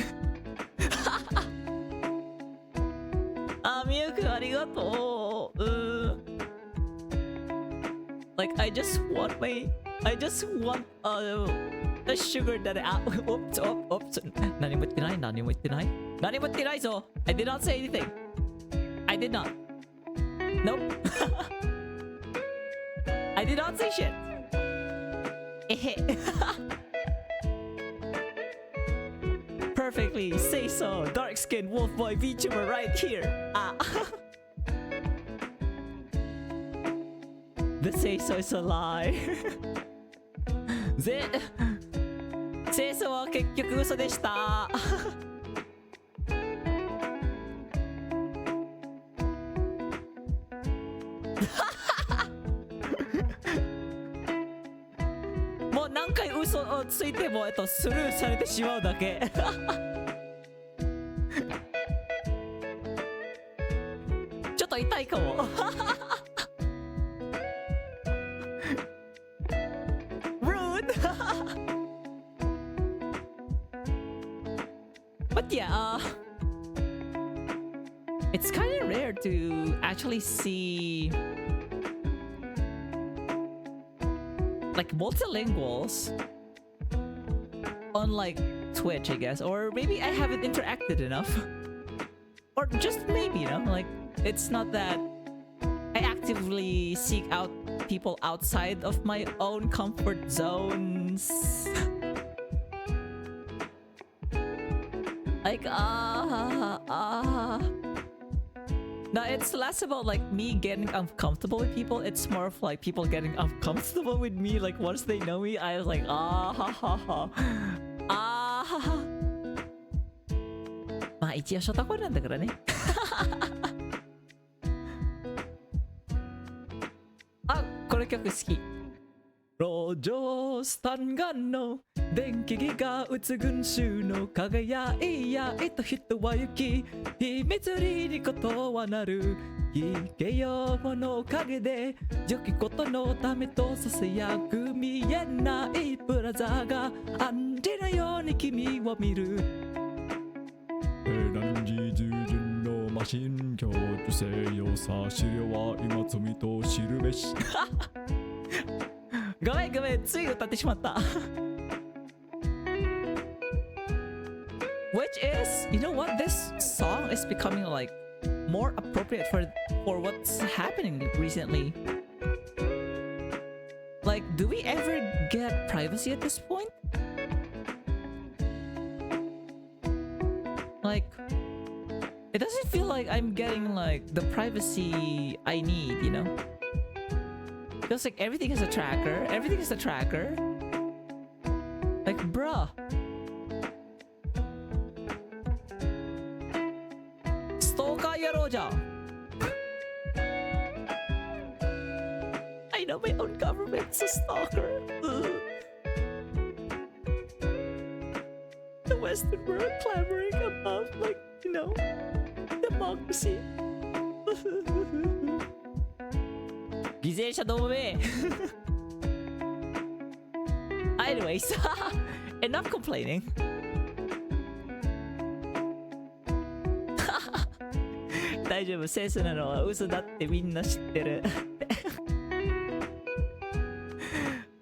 Speaker 1: Miyuku, arigatou. Like, I just want a sugar that oops. 何も言ってないぞ. I did not say anything. I did not. Nope. I did not say shit. Perfectly, say so. Dark skin wolf boy VTuber right here. The say so is a lie. 清楚は結局嘘でした。もう何回嘘をついてもスルーされてしまうだけ。ちょっと痛いかも。But yeah, it's kind of rare to actually see like multilinguals on like Twitch, I guess, or maybe I haven't interacted enough, or just maybe, you know, like it's not that I actively seek out people outside of my own comfort zones. Like no, it's less about like me getting uncomfortable with people. It's more of like people getting uncomfortable with me. Like once they know me, I was like ha ha ha. まあ一応ショートコールなんだからね。あ、この曲好き。路上スタンガンの電気が打つ群衆の輝いやいと人は行き秘密裏にことはなるひげよもの陰で良きことのためとささやく見えないブラザーがアンジのように君を見る何時従順のマシン教授性よさ資料は今罪と知るべしごめんごめんつい歌ってしまった Which is, you know what, this song is becoming like more appropriate for what's happening recently. Like, do we ever get privacy at this point? Like, it doesn't feel like I'm getting like the privacy I need, you know? Feels like everything is a tracker. Everything is a tracker. Like, bruh. Stalker 野郎じゃん。I know my own government's a stalker. The Western world clamoring about, like, you know, democracy. 犠牲者どもめAnyways enough complaining 大丈夫センスなのは嘘だってみんな知ってる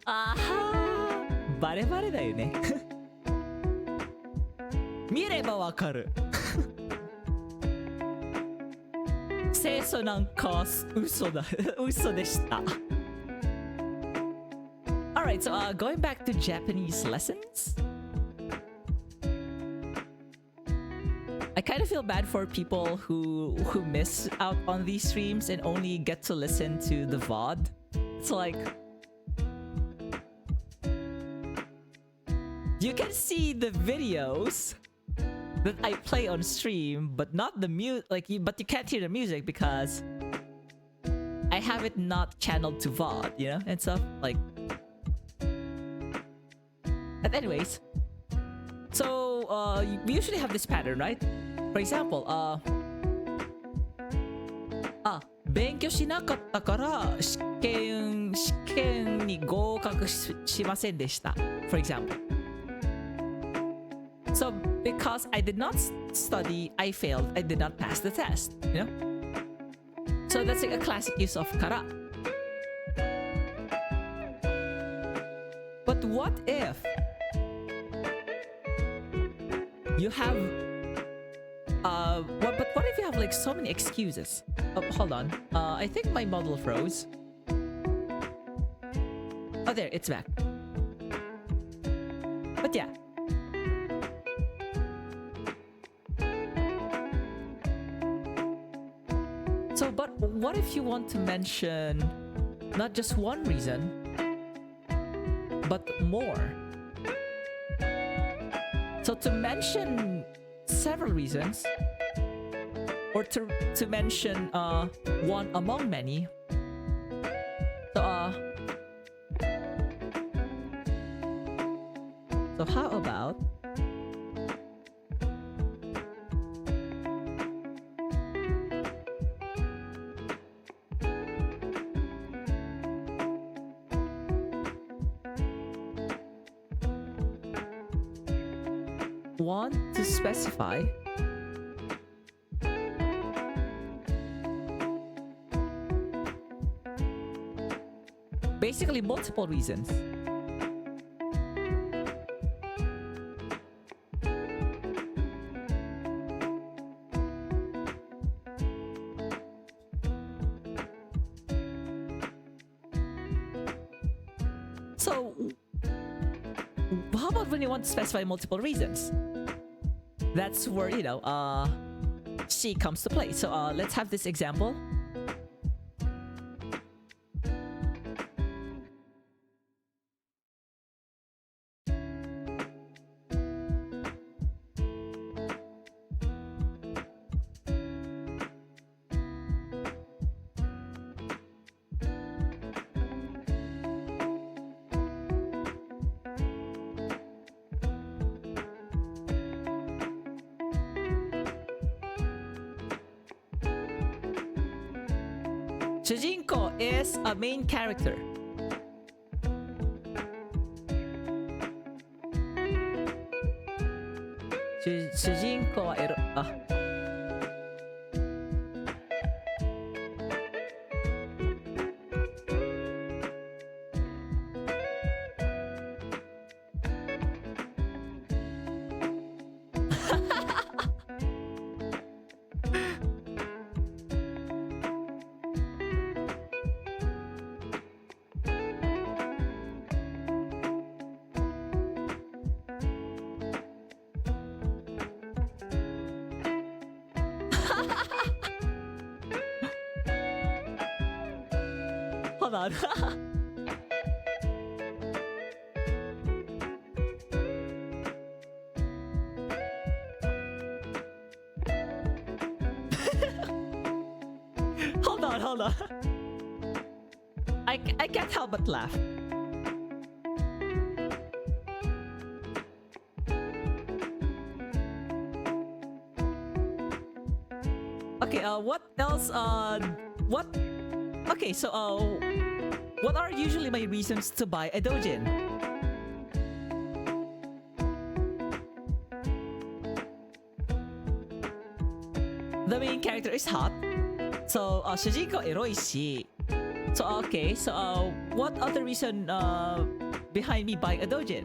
Speaker 1: あはバレバレだよね見ればわかる清楚なんか嘘だ嘘でした Alright, so going back to Japanese lessons I kind of feel bad for people who miss out on these streams and only get to listen to the VOD. It's like you can see the videos that I play on stream, but not the but you can't hear the music because I have it not channeled to VOD, you know, and stuff like. But anyways, so we usually have this pattern, right? For example, 勉強しなかったから試験に合格しませんでした For example. So because I did not study, I failed. I did not pass the test, you know? So that's like a classic use of kara. But what if you have but what if you have like so many excuses? Oh, hold on. I think my model froze. Oh, there, it's back. But yeah. So, but what if you want to mention not just one reason, but more? So to mention several reasons, or to mention one among many, so how about want to specify basically multiple reasons. So, how about when you want to specify multiple reasons? That's where, you know, C comes to play. So, let's have this example. Shujinko is a main character. Shujinko wa Hold on. Hold on. I can't help but laugh. Okay, what else? What? Okay, so, what are usually my reasons to buy a dojin? The main character is hot. So, Shujinko eroi shi. So, okay, so, what other reason, behind me buying a dojin?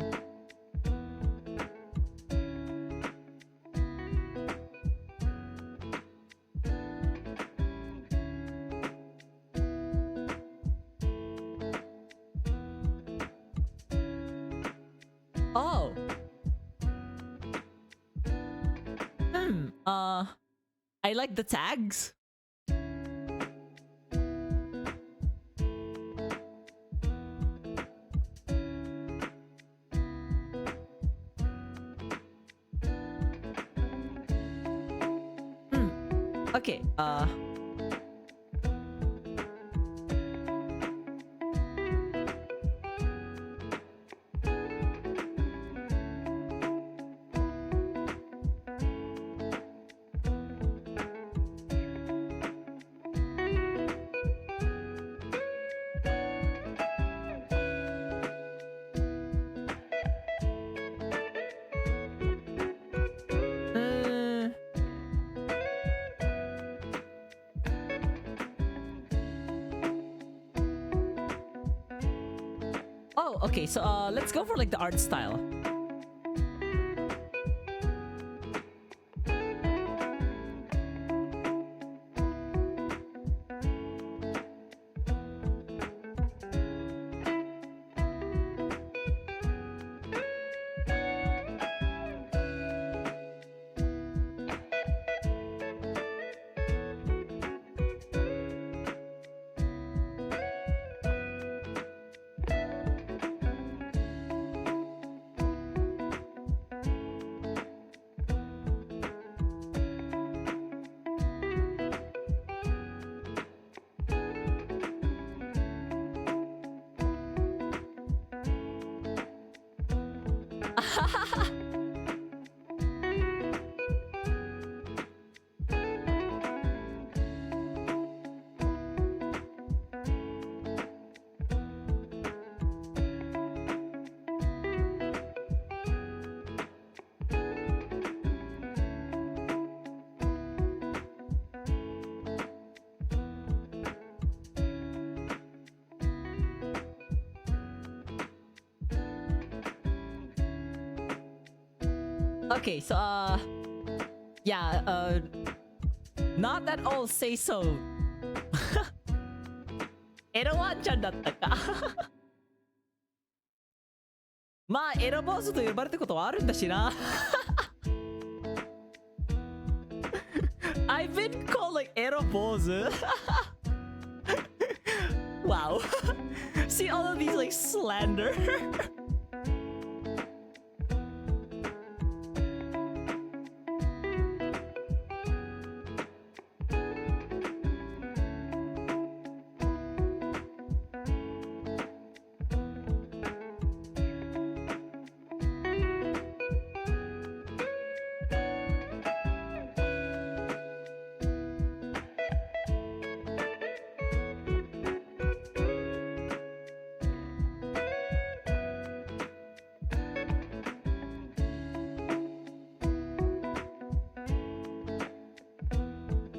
Speaker 1: Oh. I like the tags. Okay, oh, okay, so let's go for like the art style. Okay, so yeah, not at all say so. エロワンちゃんだったか。まあエロ坊主と呼ばれたことはあるんだしな。I've been called like エロ坊主。Wow. See all of these like slander.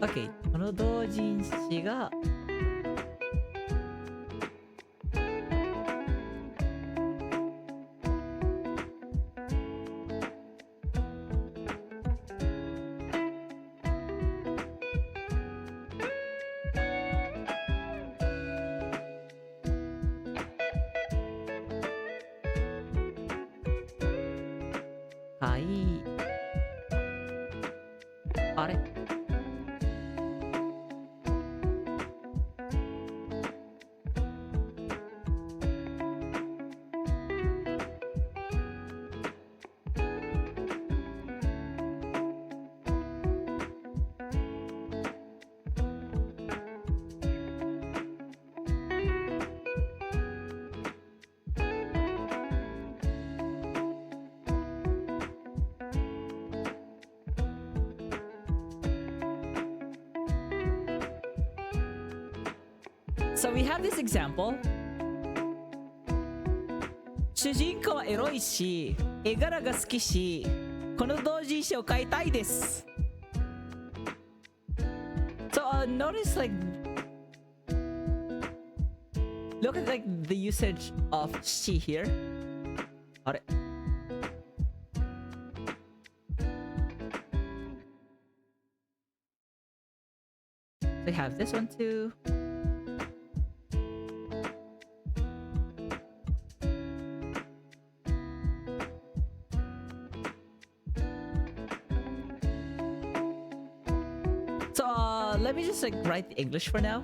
Speaker 1: Okay, この同人誌がはい。あれSo we have this example. 主人公はエロいし、絵柄が好きし、この同人誌を買いたいです。So notice like look at like the usage of she here. あれ？They have this one too. So let me just like write the English for now.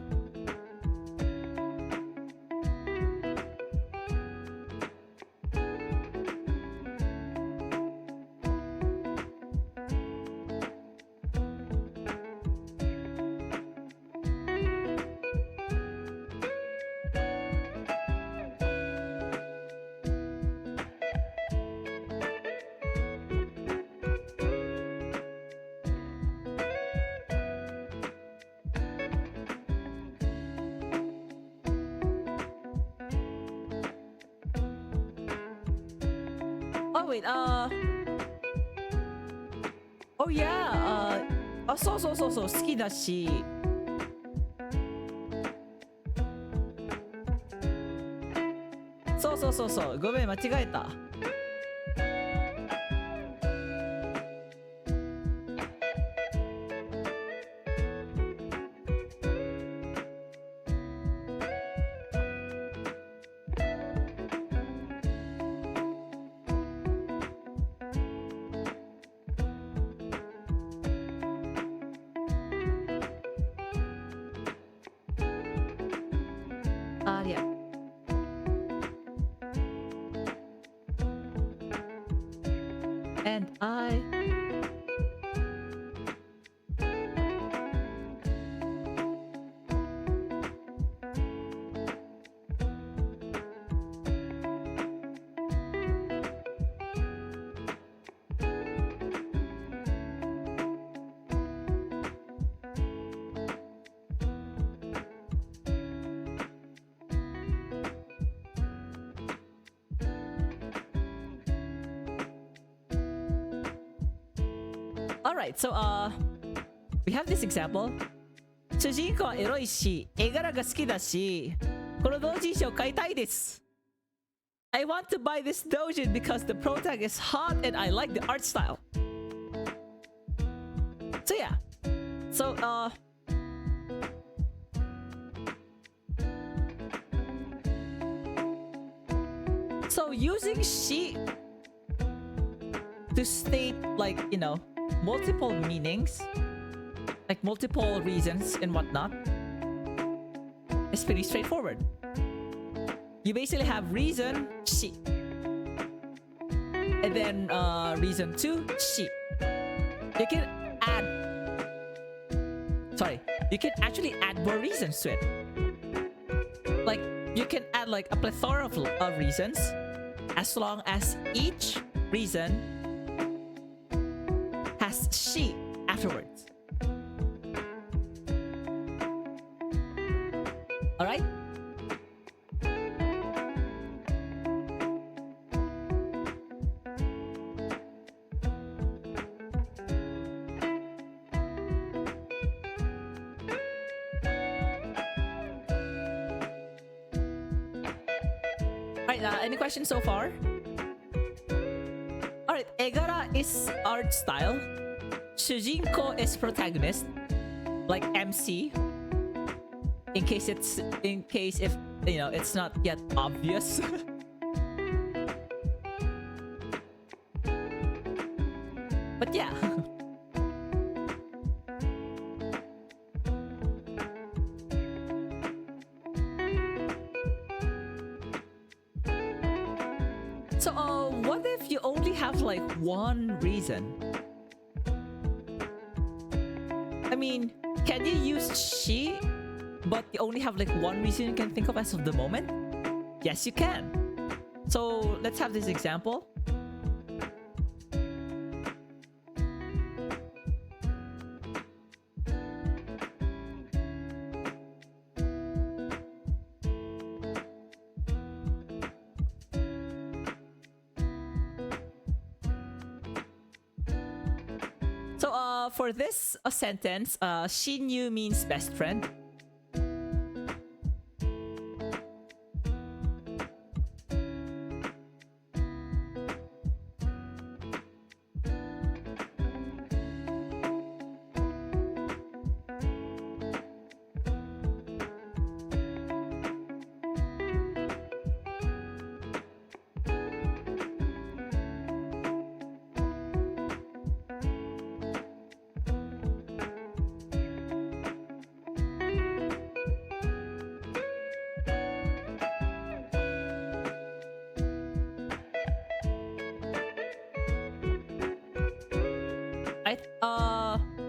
Speaker 1: Oh wait, oh yeah, そうそうそうそう、好きだし。そうそうそうそう、ごめん間違えた。ありゃ。And I Alright, so we have this example. 主人公はエロいし、絵柄が好きだし、この同人誌を買いたいです。I want to buy this doujin because the pro tag is hot and I like the art style. So yeah. So so using she to state, like, you know, multiple meanings, like multiple reasons and whatnot, is pretty straightforward. You basically have reason, she. And then reason 2, she. You can add... Sorry. You can actually add more reasons to it. Like, you can add like a plethora of reasons, as long as each reason has she afterwards. Alright? Alright, any questions so far? Alright, Egara is art style. Shujinko is protagonist, like MC. In case if you know it's not yet obvious. But yeah. So what if you only have like one reason? I mean, can you use she, but you only have like one reason you can think of as of the moment? Yes, you can. So let's have this example. So for this sentence, Shinyu means best friend.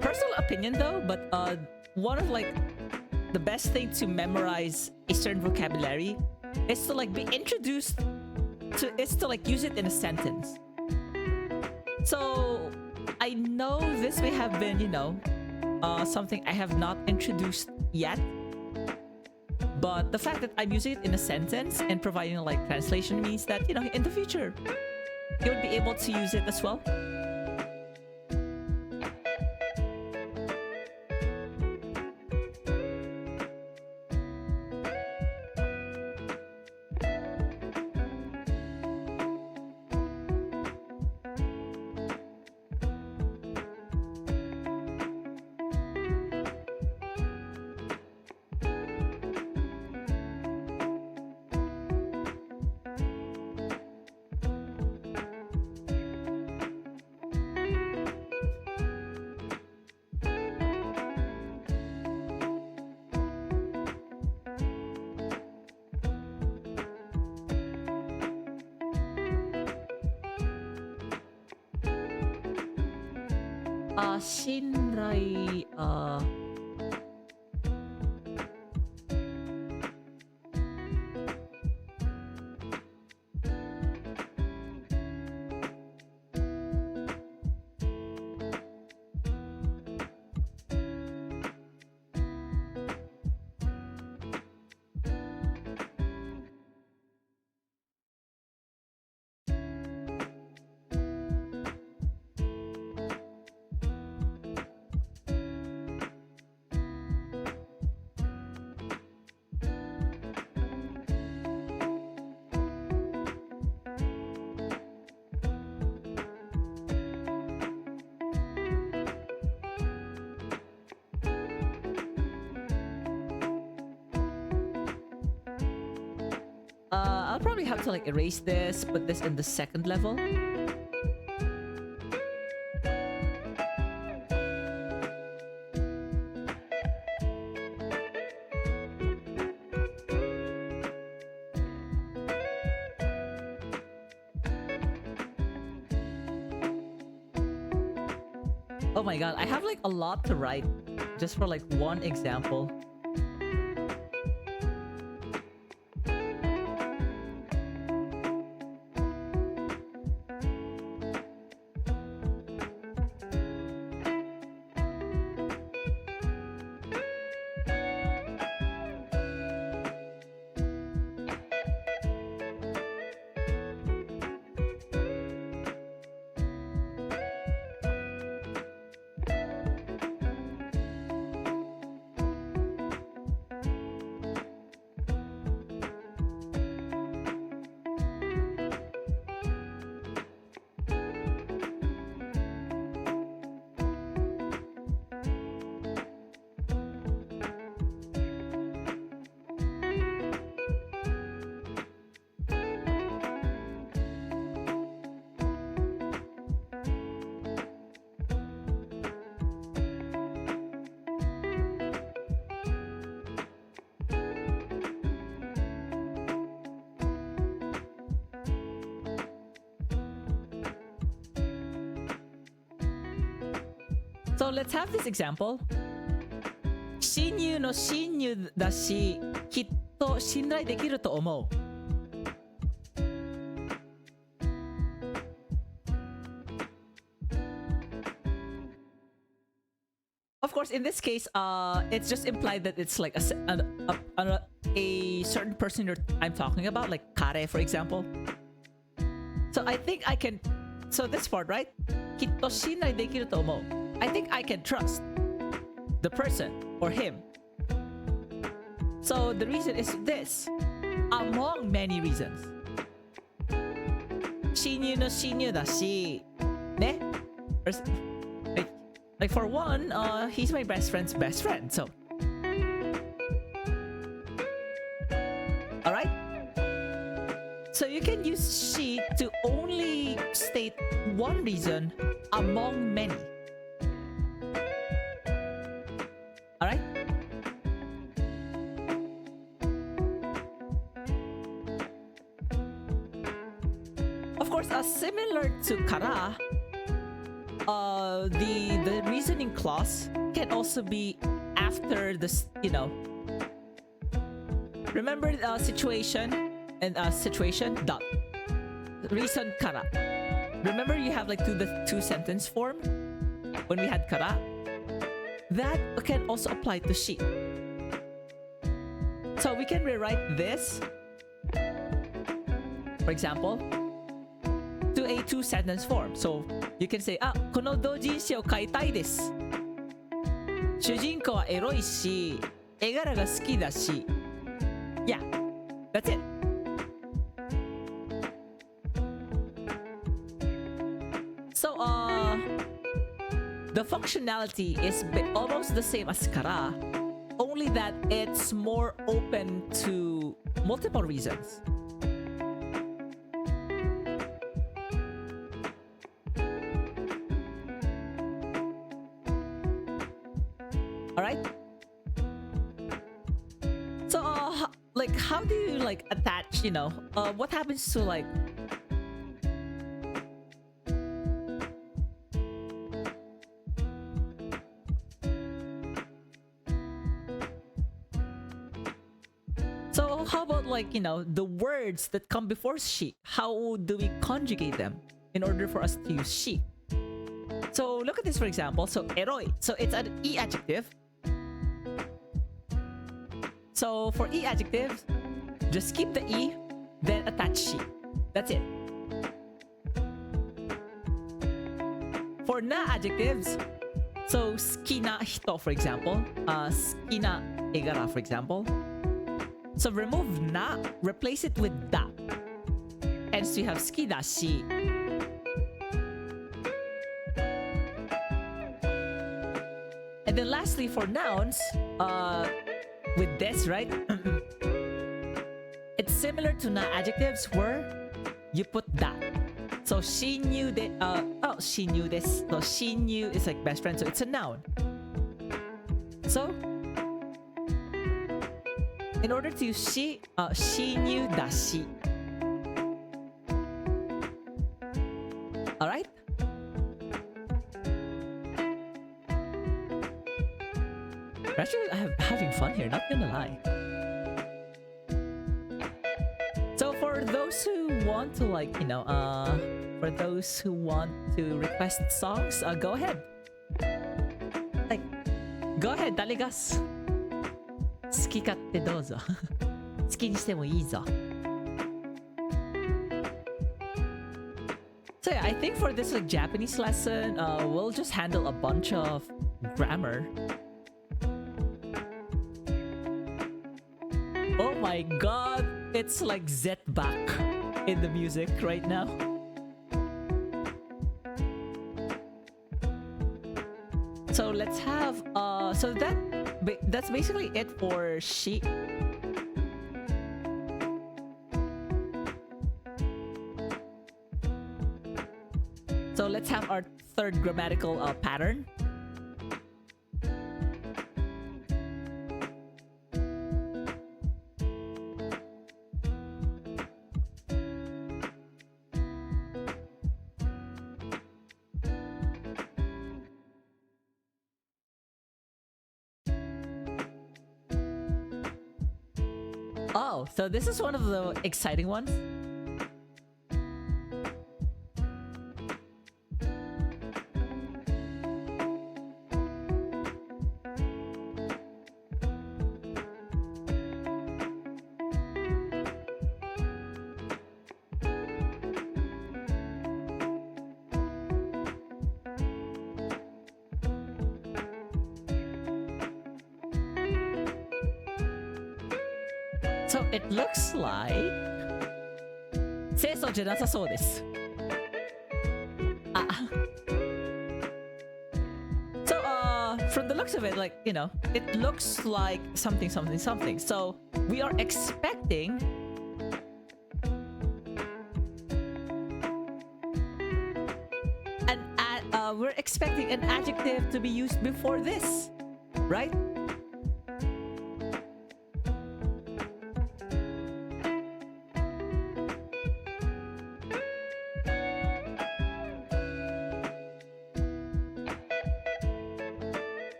Speaker 1: Personal opinion though, but one of like the best thing to memorize a certain vocabulary is to like be introduced to, is to like use it in a sentence. So I know this may have been, you know, something I have not introduced yet, but the fact that I'm using it in a sentence and providing like translation means that, you know, in the future you would be able to use it as well. Shinrai, I'll probably have to like erase this, put this in the second level. Oh my god, I have like a lot to write just for like one example. So let's have this example. 親友の親友だし、きっと信頼できると思う。Of course, in this case, it's just implied that it's like a certain person I'm talking about, like Kare, for example. So I think I can. So this part, right? きっと信頼できると思う。I think I can trust the person or him. So the reason is this, among many reasons. 親友の親友だし、ね? Like for one, he's my best friend's best friend. So, all right. So you can use she to only state one reason among many. All right. Of course, similar to kara, the reasoning clause can also be after this, you know. Remember situation and situation dot reason kara. Remember you have like the two sentence form when we had kara. That can also apply to she. So we can rewrite this, for example, to a two sentence form. So you can say, この同人誌を買いたいです。主人公はエロいし、絵柄が好きだし。Yeah, that's it. So, the functionality is almost the same as kara, only that it's more open to multiple reasons. Alright? So, like, how do you, like, attach, you know, what happens to, like, so how about, like, you know, the words that come before she? How do we conjugate them in order for us to use she? So look at this, for example. So, eroi. So it's an E adjective. So for E adjectives, just keep the E, then attach she. That's it. For na adjectives, so suki na hito, for example, suki na egara, for example. So remove na, replace it with da. Hence we have suki da shi. And then lastly, for nouns, with this, right? It it's similar to na adjectives where you put that. So she knew that. She knew this. So she knew is like best friend. So it's a noun. So in order to use she knew that she. All right. Actually, I'm having fun here. Not gonna lie. So for those who want to for those who want to request songs, go ahead. Like, go ahead, daligas. 好き勝手どうぞ。好きにしてもいいぞ。So yeah, I think for this like Japanese lesson, we'll just handle a bunch of grammar. Oh my god, it's like Z back in the music right now. So let's have so that's basically it for she. So let's have our third grammatical pattern. Oh, so this is one of the exciting ones. So it looks like 清楚じゃなさそうです。So from the looks of it, like, you know, it looks like something. So we are expecting we're expecting an adjective to be used before this, right?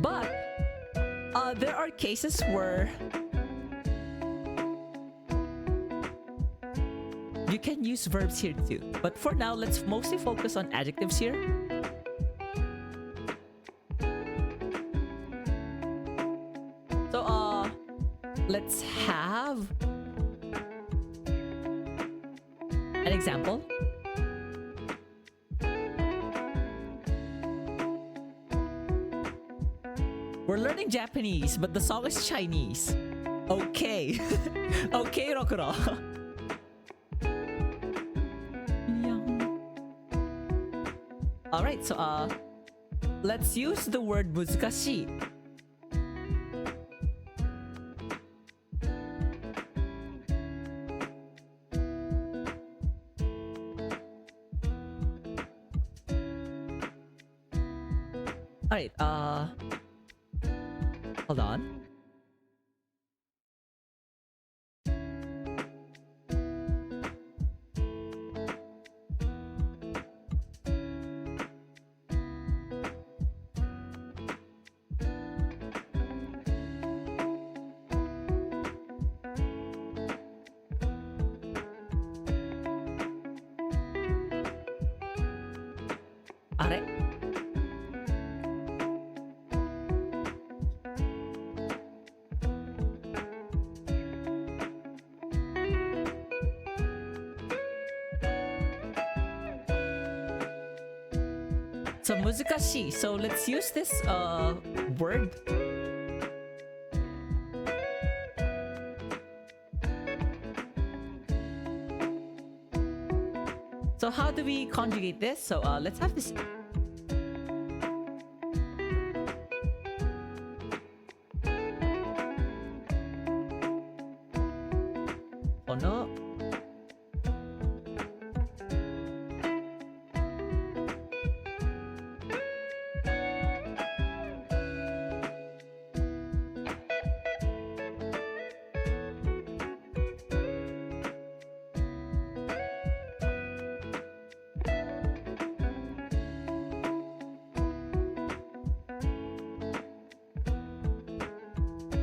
Speaker 1: But there are cases where you can use verbs here too. But for now, let's mostly focus on adjectives here. So let's have an example. We're learning Japanese, but the song is Chinese. Okay. Okay, Rokuro. Alright, so let's use the word 難しい. Alright, hold on. Alright. So 難しい. So let's use this word. So how do we conjugate this? So let's have this.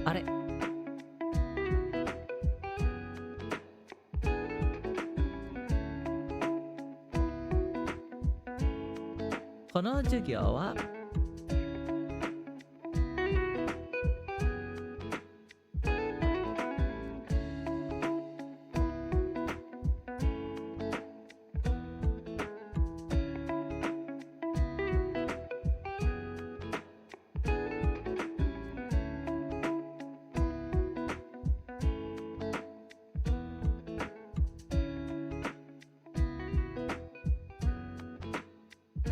Speaker 1: あれこの授業は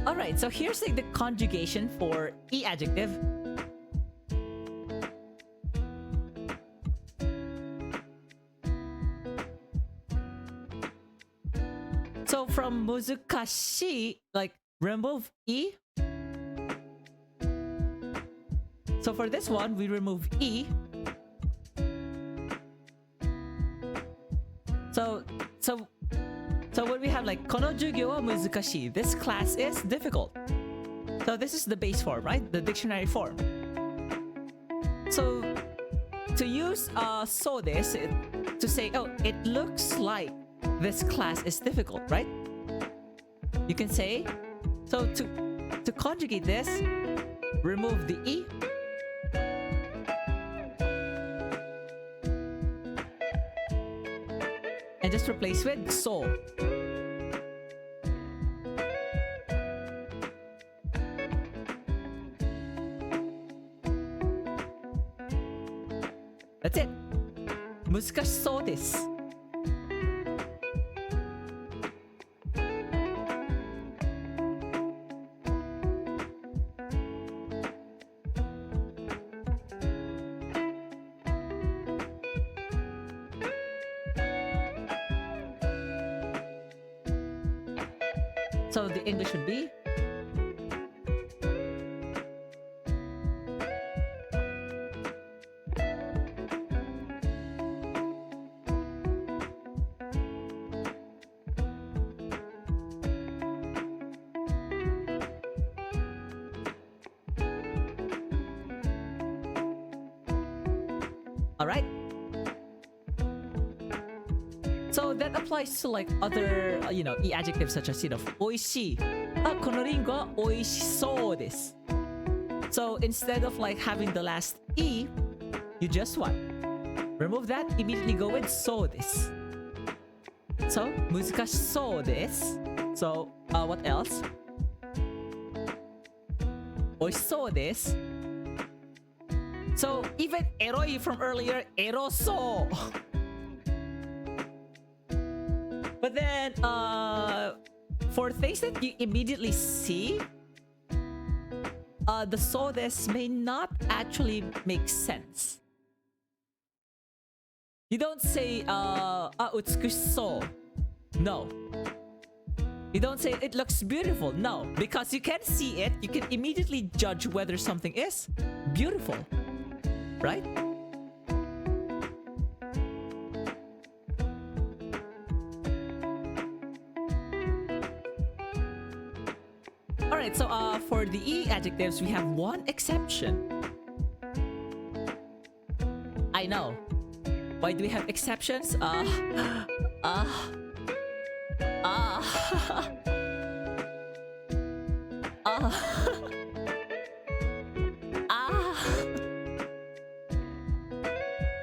Speaker 1: Alright, so here's like the conjugation for e adjective. So from muzukashi, like remove e. So for this one, we remove e. So when we have like この授業は難しい, this class is difficult. So this is the base form, right? The dictionary form. So to use そうです to say, oh, it looks like this class is difficult, right? You can say, so to conjugate this, remove the e. And just replace with so. That's it. 難しそうです。So the English would be alright. So that applies to like other, e adjectives such as, 美味しい。あ、このリンゴは美味しそうです。So instead of like having the last e, you just what? Remove that, immediately go with そうです。So 難しそうです。So what else? 美味しそうです。So even エロい from earlier, エロそう。But then, for things that you immediately see, the so this may not actually make sense. You don't say, 美しそう. No. You don't say, it looks beautiful. No. Because you can see it, you can immediately judge whether something is beautiful. Right? Alright, so for the e adjectives, we have one exception. I know. Why do we have exceptions? I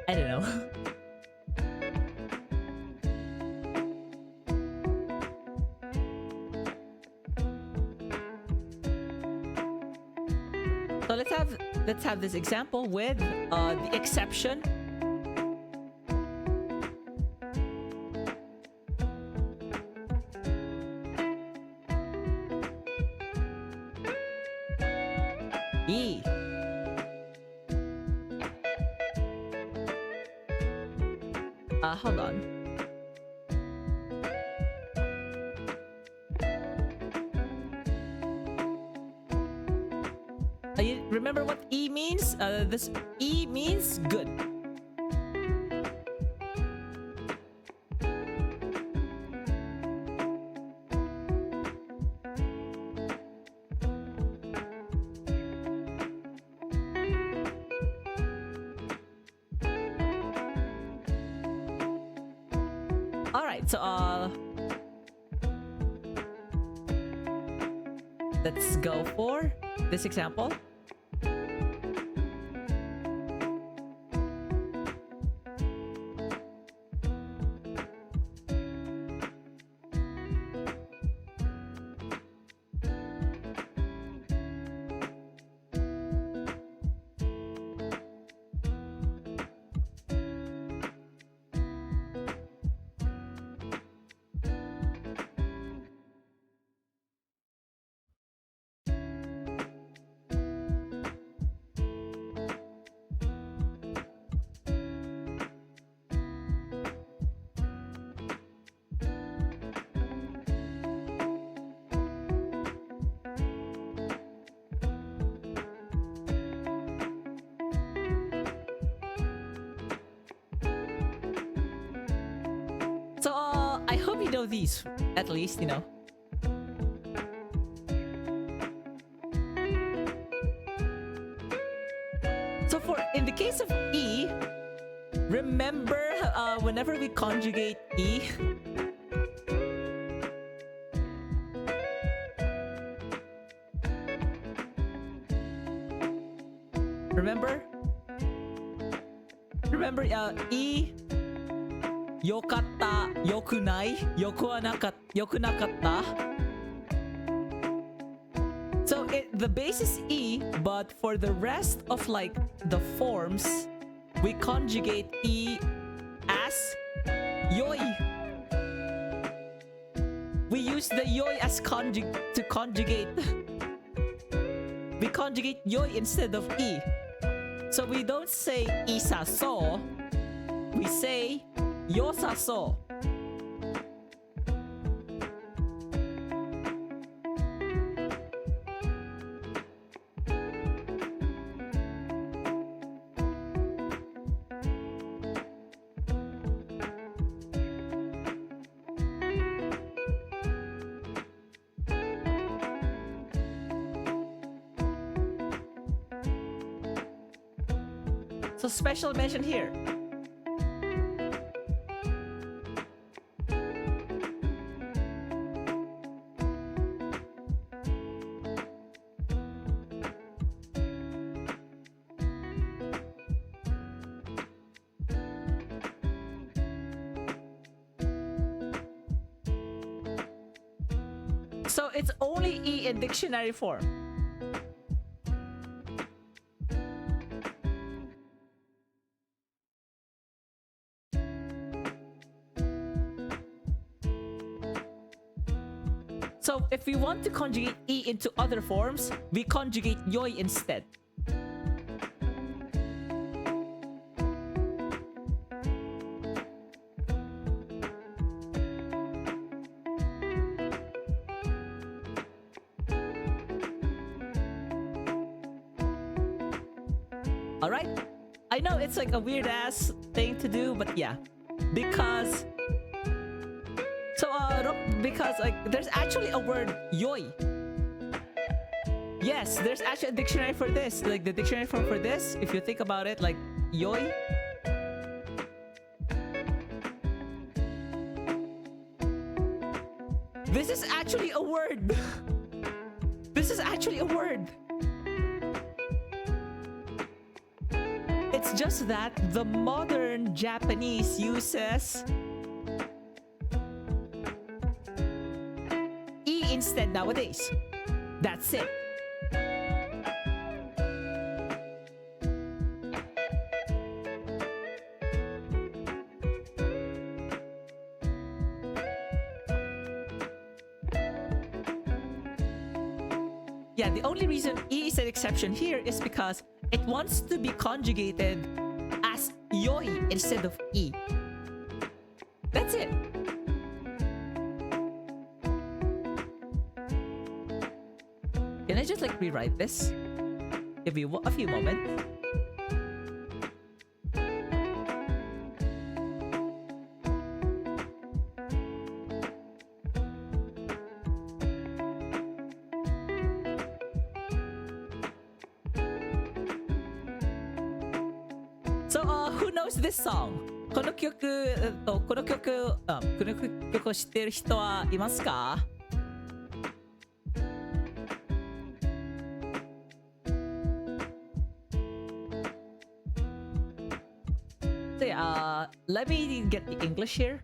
Speaker 1: don't know. So let's have this example with the exception. E. Hold on. You remember what E means? This E means good. All right, so let's go for this example. So I hope you know these, at least, you know. So for in the case of E, remember whenever we conjugate E, remember E, yokatta, yokunai, yokunakatta. So the base is E, but for the rest of like the forms, we conjugate E as yoi. We use the yoi as to conjugate. We conjugate yoi instead of E. So we don't say isaso, we say yosaso. So special mention here. So it's only E in dictionary form. So if we want to conjugate E into other forms, we conjugate yoi instead. Alright? I know it's like a weird ass thing to do, but yeah. Because like there's actually a word yoi. Yes, there's actually a dictionary for this. Like the dictionary for this, if you think about it, like yoi. This is actually a word. This is actually a word. It's just that the modern Japanese uses E instead nowadays. That's it. Yeah, the only reason E is an exception here is because it wants to be conjugated as yoi instead of E. That's it. Can I just like rewrite this? Give me a few moments. So, who knows this song? この曲、この曲を知ってる人はいますか？ So yeah, let me get the English here.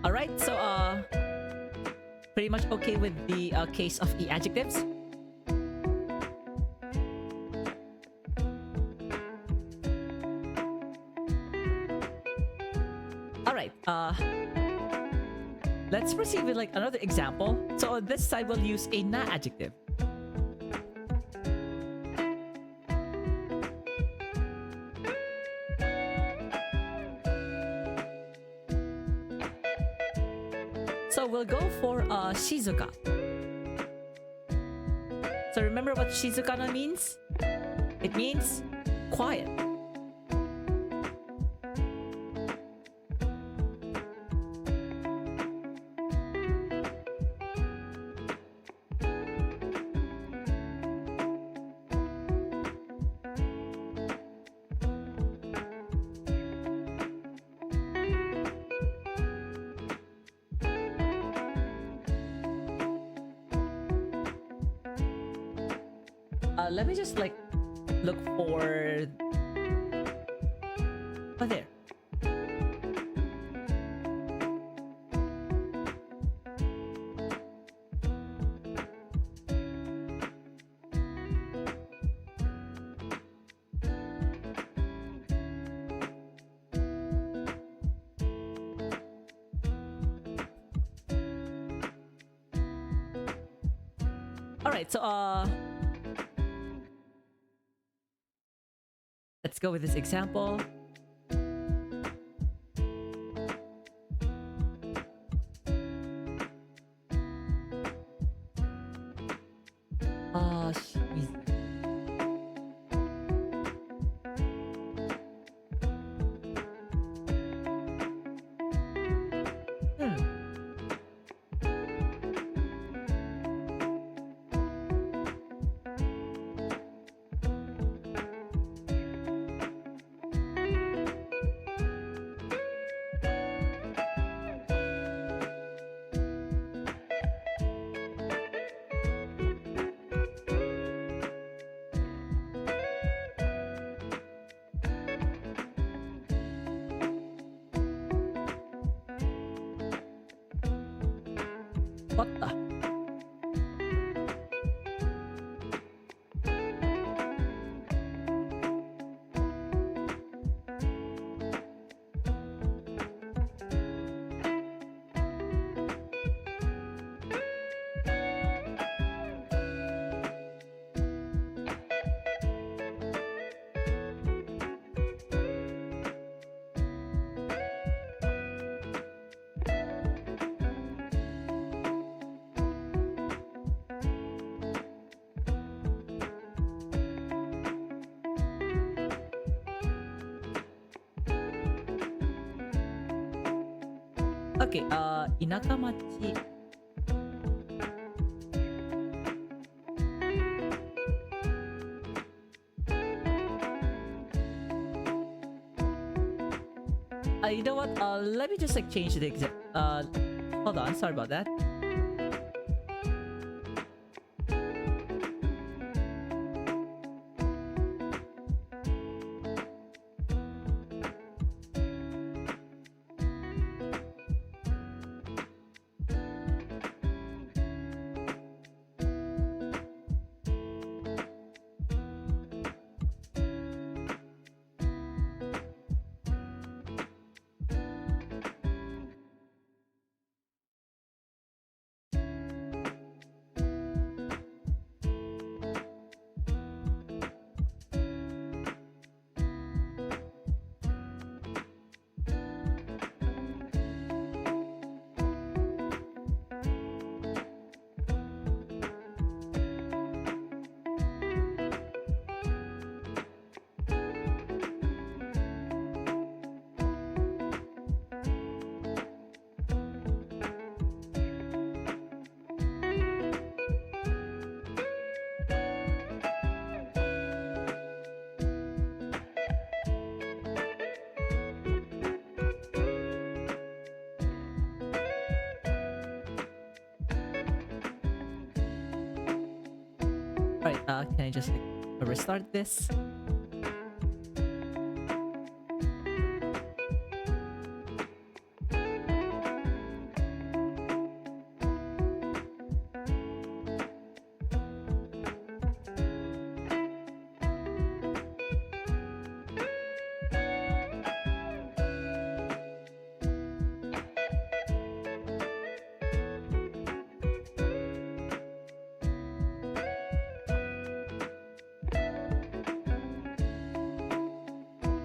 Speaker 1: Alright, so pretty much okay with the case of the adjectives. Alright, let's proceed with like another example. So on this side we'll use a na adjective. So we'll go for Shizuka. So remember what Shizuka means? It means quiet. Let me just like look for... Oh, there. Alright, so let's go with this example. What the? Okay, 田舎町。You know what? Let me just like change the exact. Hold on. Sorry about that. Alright, can I just like restart this?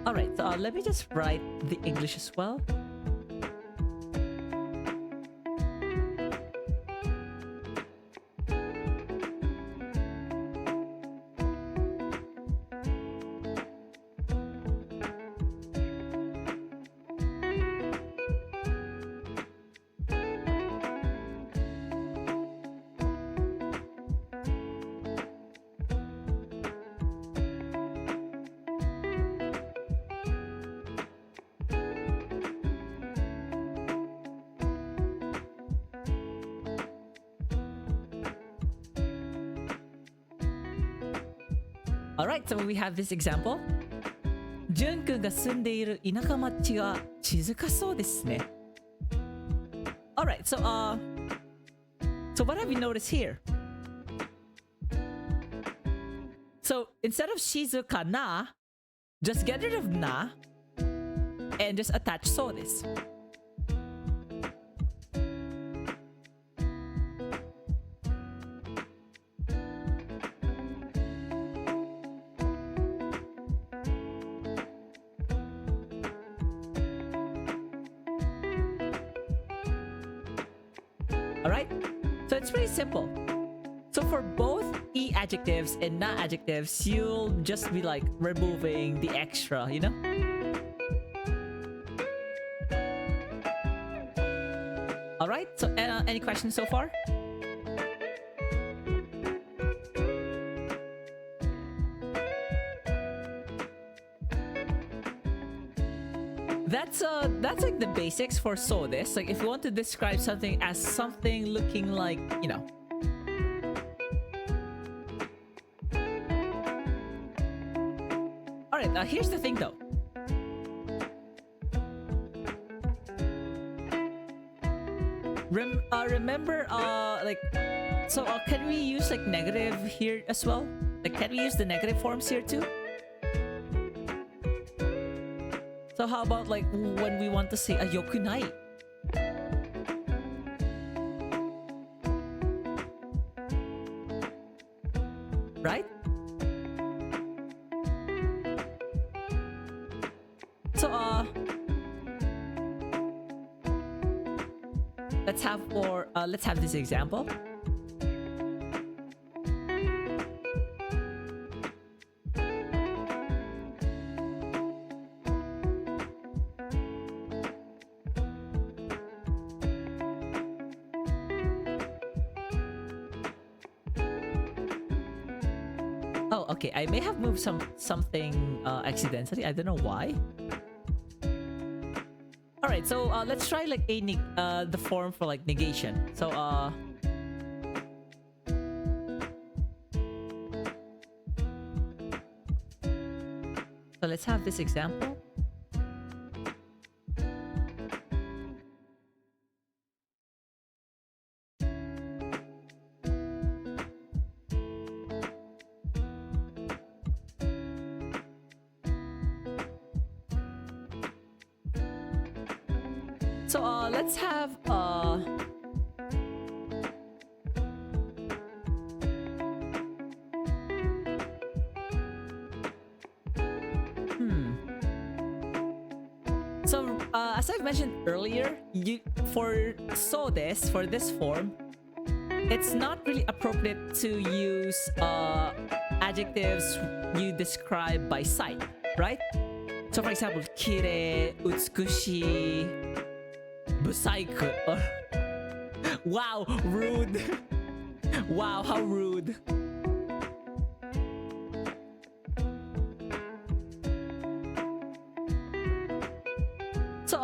Speaker 1: Alright, so let me just write the English as well. Alright, so we have this example. ジュン君が住んでいる田舎町が静かそうですね。Alright, so what have you noticed here? So instead of 静かな, just get rid of na and just attach そうです。Alright, so it's pretty simple. So for both e adjectives and na adjectives, you'll just be like removing the extra, you know? Alright, so any questions so far? That's like the basics for so this. Like if you want to describe something as something looking like, you know. Alright, here's the thing though. Remember, like, so can we use like negative here as well? Like, can we use the negative forms here too? So how about like when we want to say a yokunai? Right? So let's have this example. Oh, okay. I may have moved something accidentally. I don't know why. All right, so let's try like the form for like negation. So let's have this example. So let's have So as I've mentioned earlier, for this form, it's not really appropriate to use adjectives you describe by sight, right? So for example, 綺麗、美しい、不細工 or wow, rude. Wow, how rude. So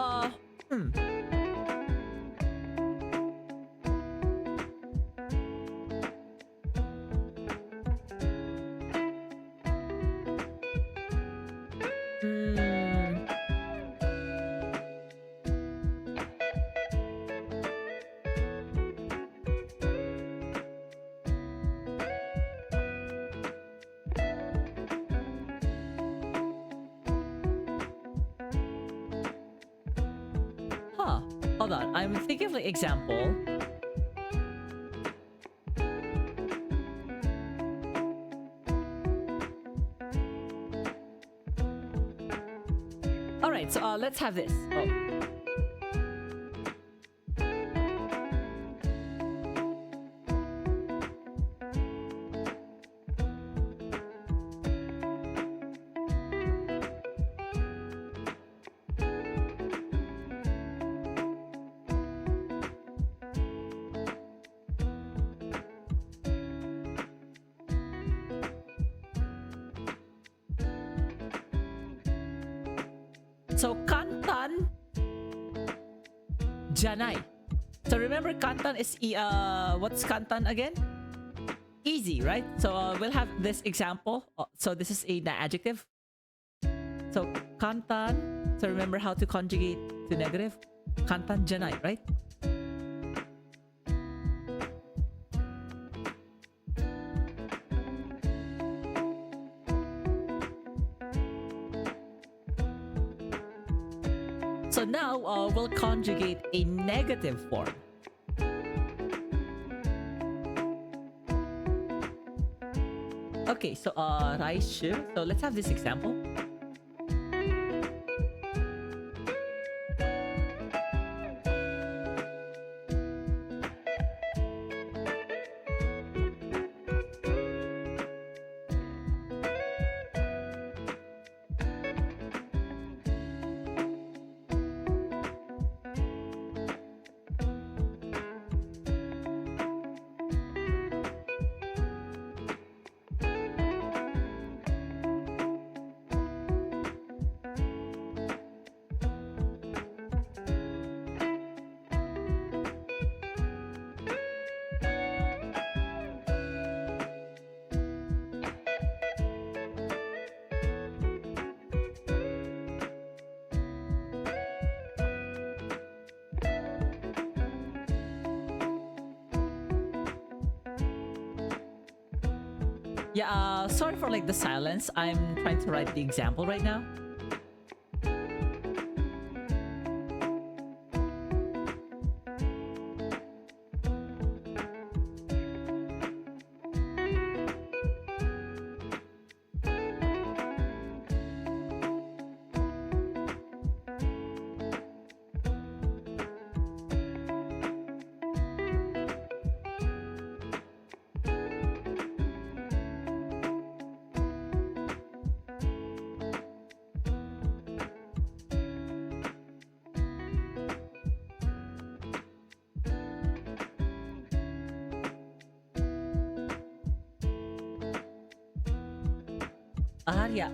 Speaker 1: Hold on, I'm thinking of like example. All right, so let's have this. Oh. So kantan janai. So remember kantan is what's kantan again? Easy, right? So we'll have this example. So this is an adjective. So kantan. So remember how to conjugate to negative. Kantan janai, right? So now we'll conjugate a negative form. Okay, so raishu. So let's have this example. Yeah, sorry for like the silence. I'm trying to write the example right now. Yeah.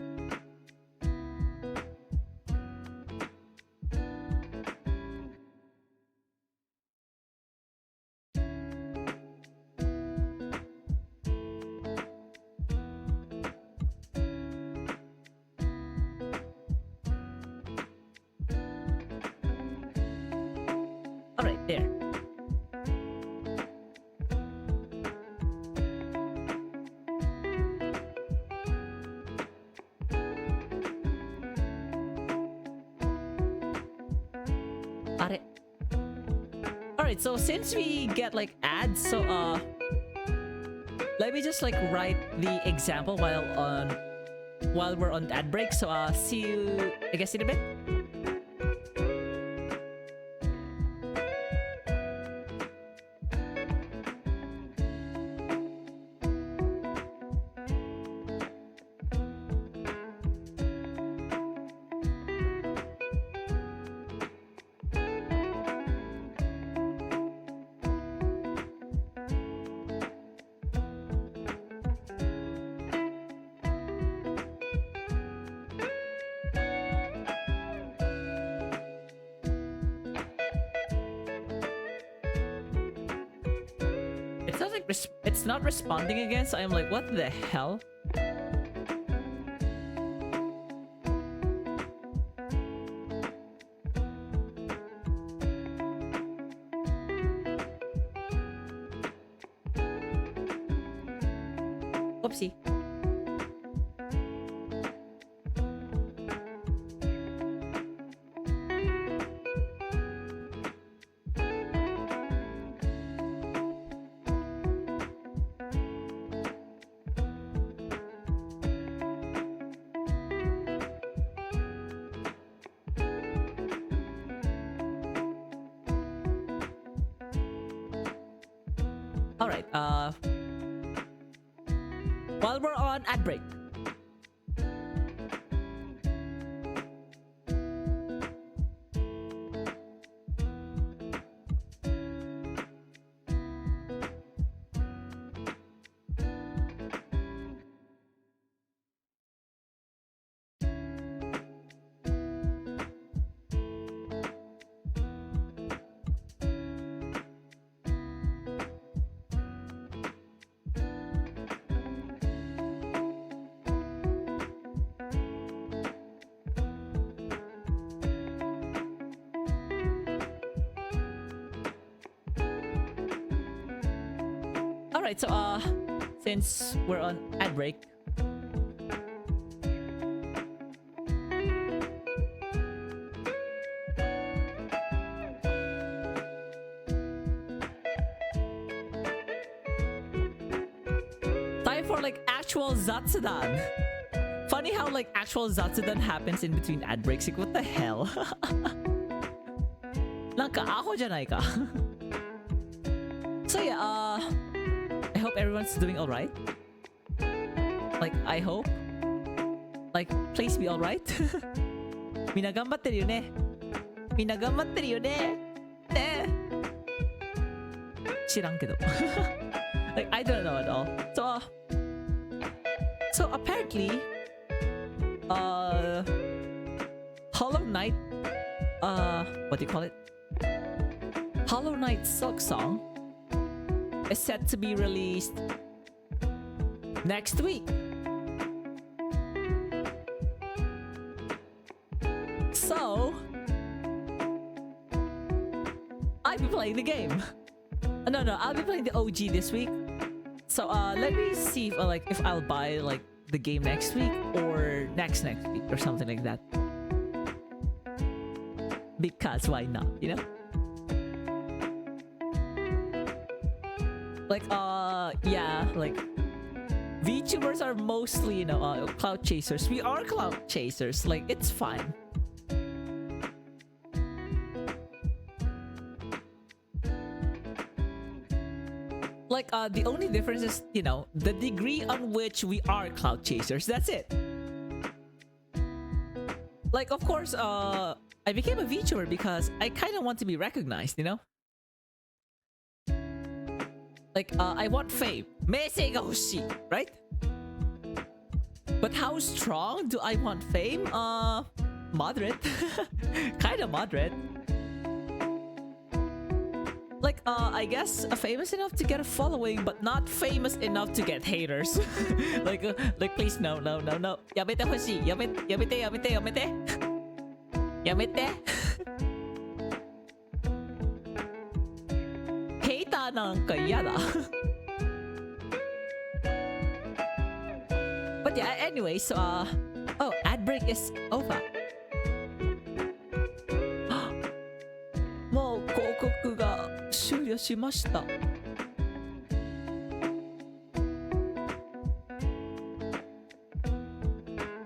Speaker 1: All right, there. Alright, so since we get like ads, so let me just like write the example while we're on ad break. So see you I guess in a bit. It's not responding again, so I'm like, what the hell? Oopsie. All right. While we're on ad break. Alright, so since we're on ad break, time for like actual Zatsudan. Funny how like actual Zatsudan happens in between ad breaks. Like what the hell? Nanka aho janai ka. So yeah, I hope everyone's doing alright. Like, I hope. Like, please be alright. みんな頑張ってるよね。みんな頑張ってるよね。ね。知らんけど。Like, I don't know at all. So apparently, Hollow Knight, what do you call it? Hollow Knight Silk Song is set to be released next week. So I'll be playing the game. No, I'll be playing the OG this week. So let me see if I'll buy like the game next week or next week or something like that. Because why not, you know? Like yeah, like VTubers are mostly, you know, cloud chasers. We are cloud chasers. Like, it's fine. Like, the only difference is, you know, the degree on which we are cloud chasers. That's it. Like, of course, I became a VTuber because I kind of want to be recognized, you know? Like, I want fame. Meisei ga hoshii, right? But how strong do I want fame? Moderate. Kind of moderate. Like, I guess famous enough to get a following, but not famous enough to get haters. like, please, no. Yamete hoshii. Yamete. Hater なんか嫌だ。But yeah, anyway, so oh, ad break is over. もう広告が終了しました。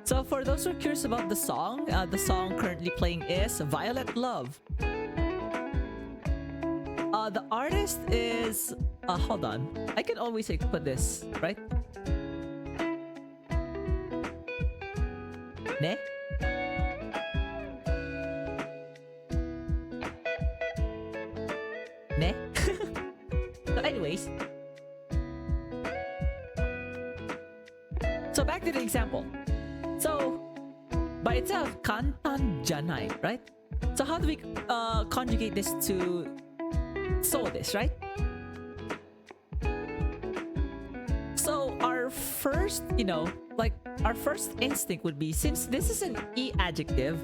Speaker 1: So for those who are curious about the song currently playing is Violet Love. The artist is hold on. I can always like put this, right? Ne? Ne? So anyways. So back to the example. So by itself, kantan janai, right? So how do we conjugate this to so this, right? So our first, you know, like our first instinct would be, since this is an E adjective,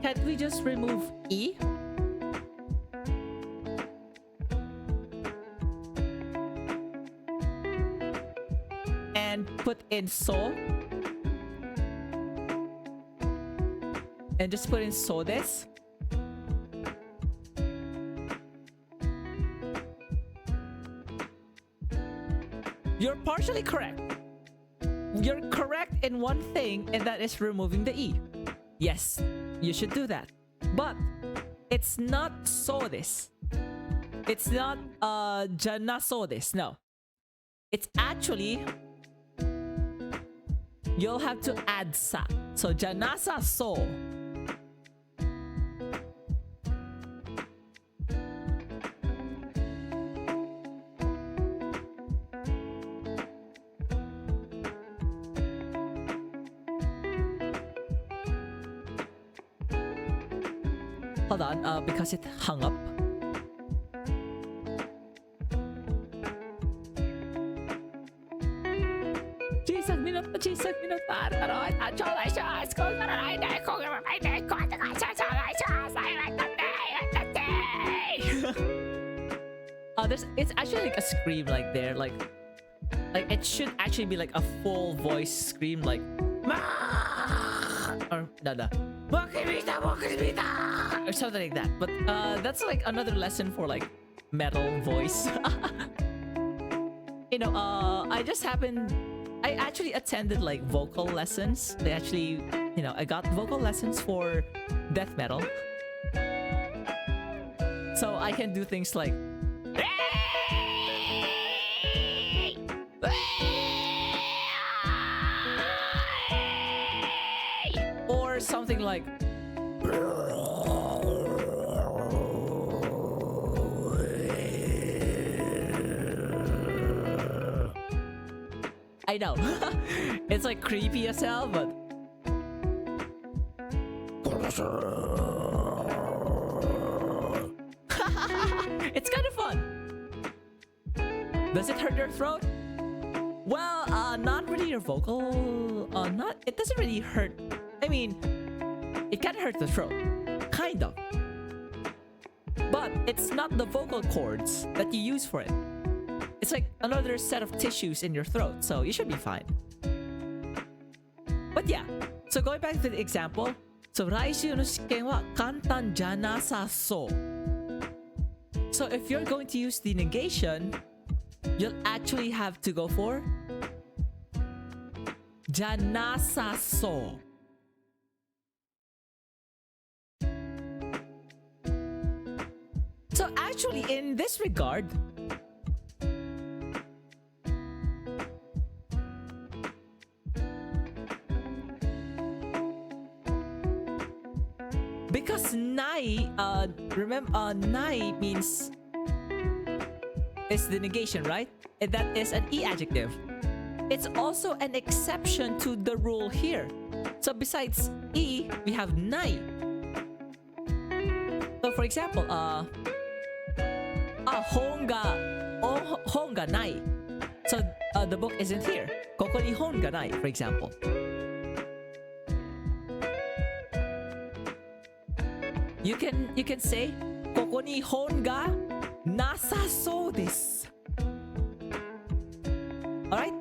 Speaker 1: can't we just remove E? And put in so? And just put in so this? You're partially correct. You're correct in one thing, and that is removing the E. Yes, you should do that. But it's not so this. It's not jana so this. No. It's actually you'll have to add sa. So janasa so. Hold on, because it hung up. It's actually like a scream like there, like it should actually be like a full voice scream, like or no, or something like that. But that's like another lesson for like metal voice. You know, I actually attended like vocal lessons. They actually, you know, I got vocal lessons for death metal. So I can do things like or something like I know. It's like creepy as hell, but it's kind of fun. Does it hurt your throat? Well, not really your vocal. It doesn't really hurt. I mean, it can hurt the throat, kind of. But it's not the vocal cords that you use for it. It's like another set of tissues in your throat, so you should be fine. But yeah, so going back to the example. So, 来週の試験は簡単じゃなさそう。So, if you're going to use the negation, you'll actually have to go for じゃなさそう。So, actually, in this regard, because nai, remember, nai means is the negation, right? And that is an e adjective. It's also an exception to the rule here. So besides e, we have nai. So for example, honga nai. So the book isn't here. Koko ni honga nai, for example. You can say koko ni hon ga nasasou desu. Alright?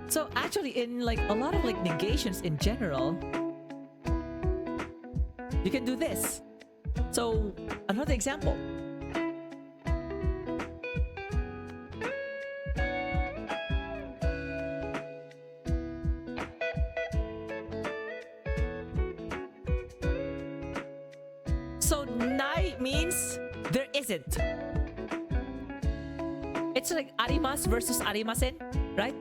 Speaker 1: So actually in like a lot of like negations in general, you can do this. So another example. So nai means there isn't. It's like arimasu versus arimasen, right?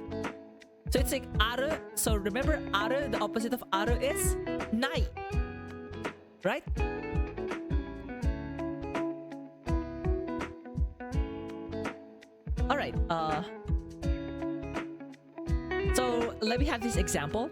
Speaker 1: So it's like aru. So remember aru, the opposite of aru is nai. Right? Alright, so let me have this example.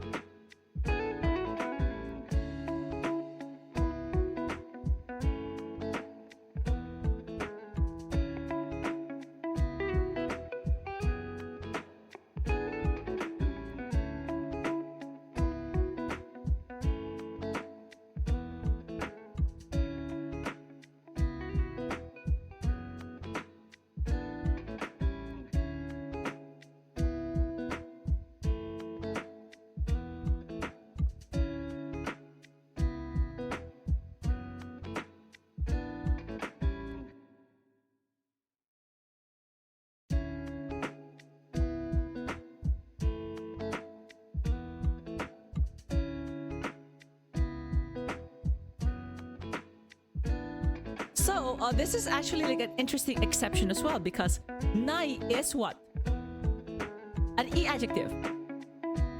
Speaker 1: So this is actually like an interesting exception as well, because nai is what? An e adjective.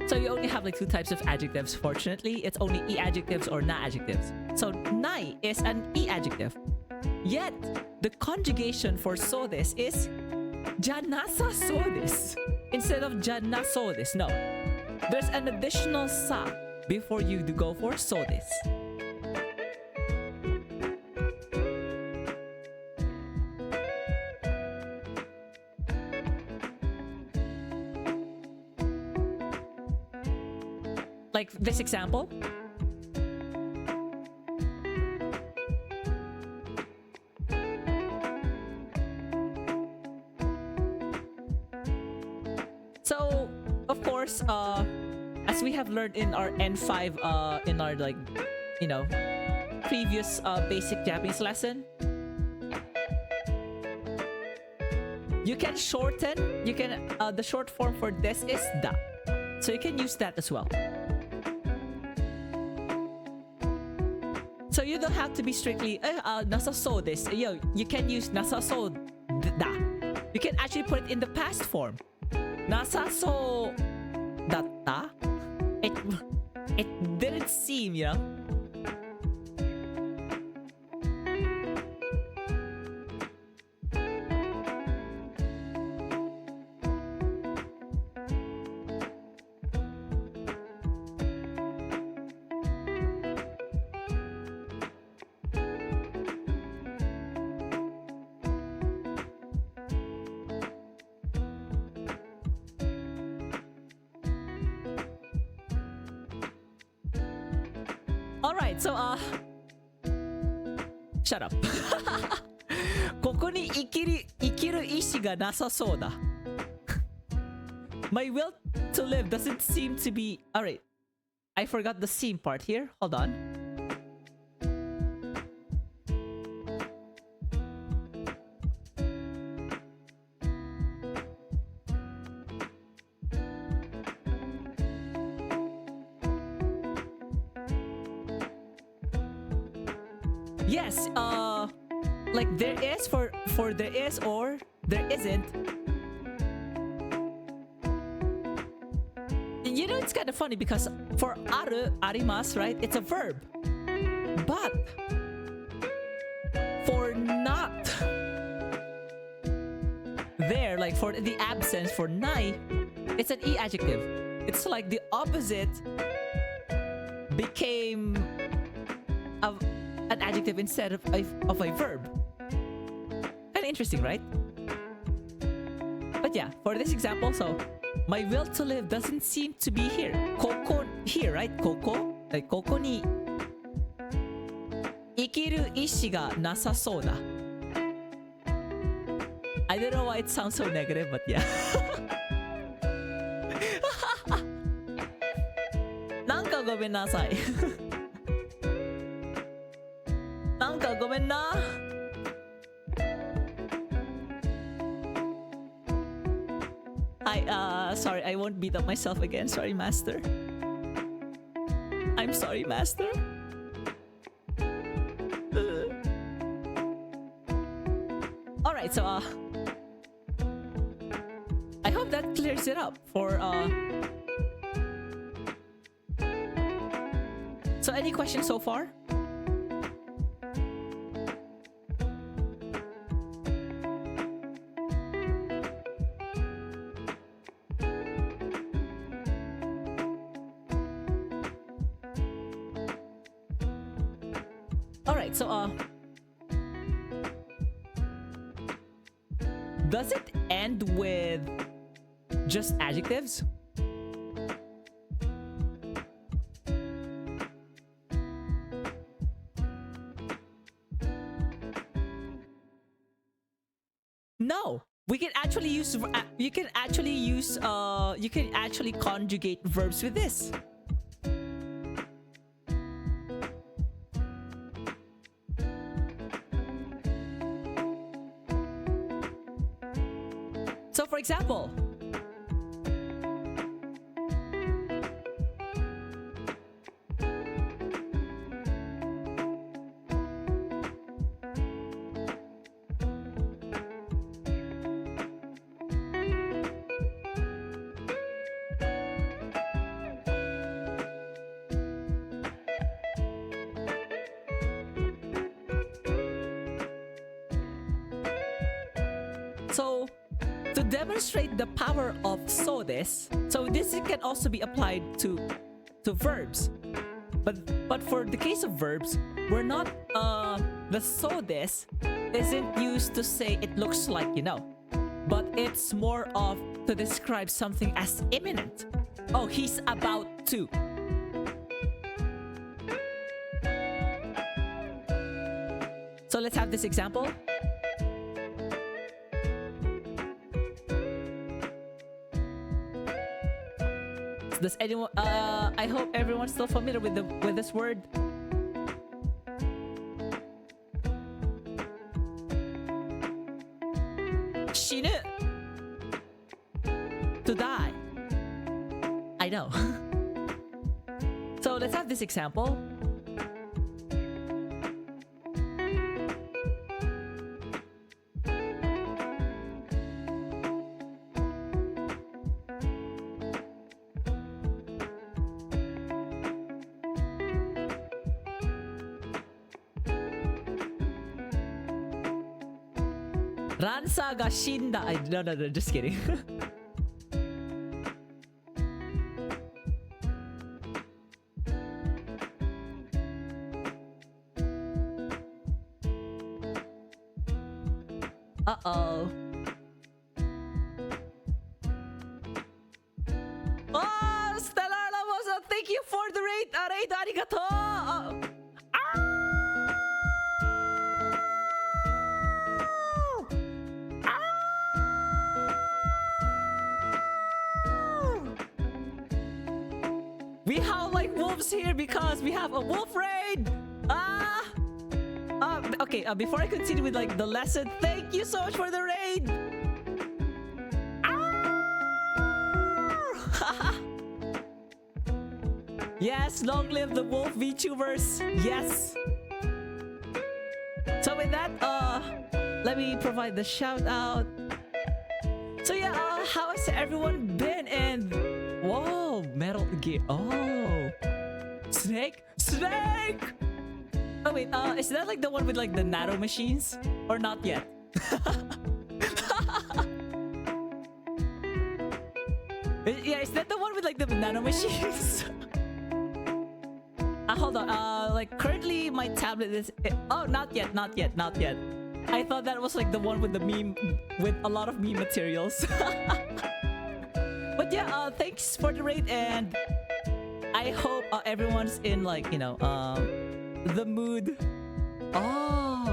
Speaker 1: So you only have like two types of adjectives. Fortunately, it's only e adjectives or na adjectives. So nai is an e adjective. Yet the conjugation for so this is janasa so this instead of jana so this. No, there's an additional sa before you go for so this. Like this example. So, of course, as we have learned in our N5, in our like, you know, previous basic Japanese lesson, you can shorten. You can the short form for this is da, so you can use that as well. So you don't have to be strictly nasa so this. You can use nasa so da. You can actually put it in the past form. Nasa so datta. It didn't seem, you know. Alright, so shut up. ここに生きる意志がなさそうだ。My will to live doesn't seem to be... Alright, I forgot the seem part here. Hold on. Yes, like there is for there is or there isn't. You know, it's kind of funny because for aru, arimasu, right? It's a verb. But for not there, like for the absence, for nai, it's an e adjective. It's like the opposite became an adjective instead of a verb. Kind of interesting, right? But yeah, for this example, so my will to live doesn't seem to be here. Koko here, right? Koko, like koko ni ikiru ishi ga nasasou da. I don't know why it sounds so negative, but yeah. Nanka gomen nasai. Nanka gomen na. Sorry, I won't beat up myself again. Sorry, master. I'm sorry, master. Alright, so I hope that clears it up for So any questions so far? Alright, so does it end with just adjectives? No, we can actually use you can actually conjugate verbs with this. So for example, demonstrate the power of so this, so this can also be applied to verbs. But for the case of verbs, we're not the so this isn't used to say it looks like, you know, but it's more of to describe something as imminent. Oh, he's about to. So let's have this example. Does anyone I hope everyone's still familiar with this word. Shinu. To die. I know. So let's have this example. Ransa ga shinda. No, just kidding. Uh-oh. Oh, Stellar Lamosa, thank you for the raid. Raid, arigato. We howl like wolves here because we have a wolf raid. Okay, before I continue with like the lesson, thank you so much for the raid. Yes, long live the wolf VTubers. Yes. So with that, let me provide the shout out. So yeah, how has everyone been? And whoa, Metal Gear. Oh, Snake. Oh wait, is that like the one with like the nano machines? Or not yet? Yeah, is that the one with like the nano machines? Hold on, like currently my tablet is... Oh, not yet. I thought that was like the one with the meme, with a lot of meme materials. But yeah, thanks for the raid, and I hope everyone's in like, you know, the mood. Oh,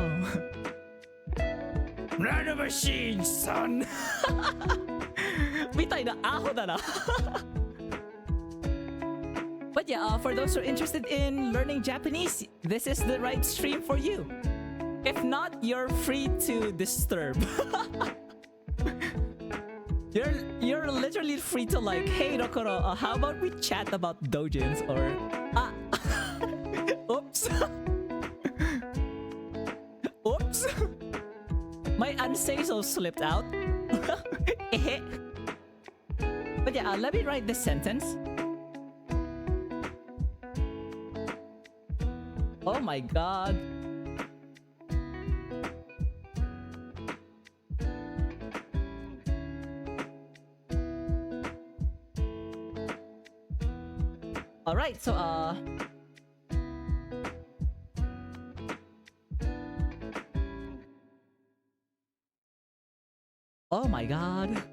Speaker 1: nano machine, son. みたいなアホだな。But yeah, for those who are interested in learning Japanese, this is the right stream for you. If not, you're free to disturb. You're literally free to like, hey Rokoro, how about we chat about doujins, or oops. Oops. My unsay-so slipped out. But yeah, let me write this sentence. Oh my god. Alright, so oh my god.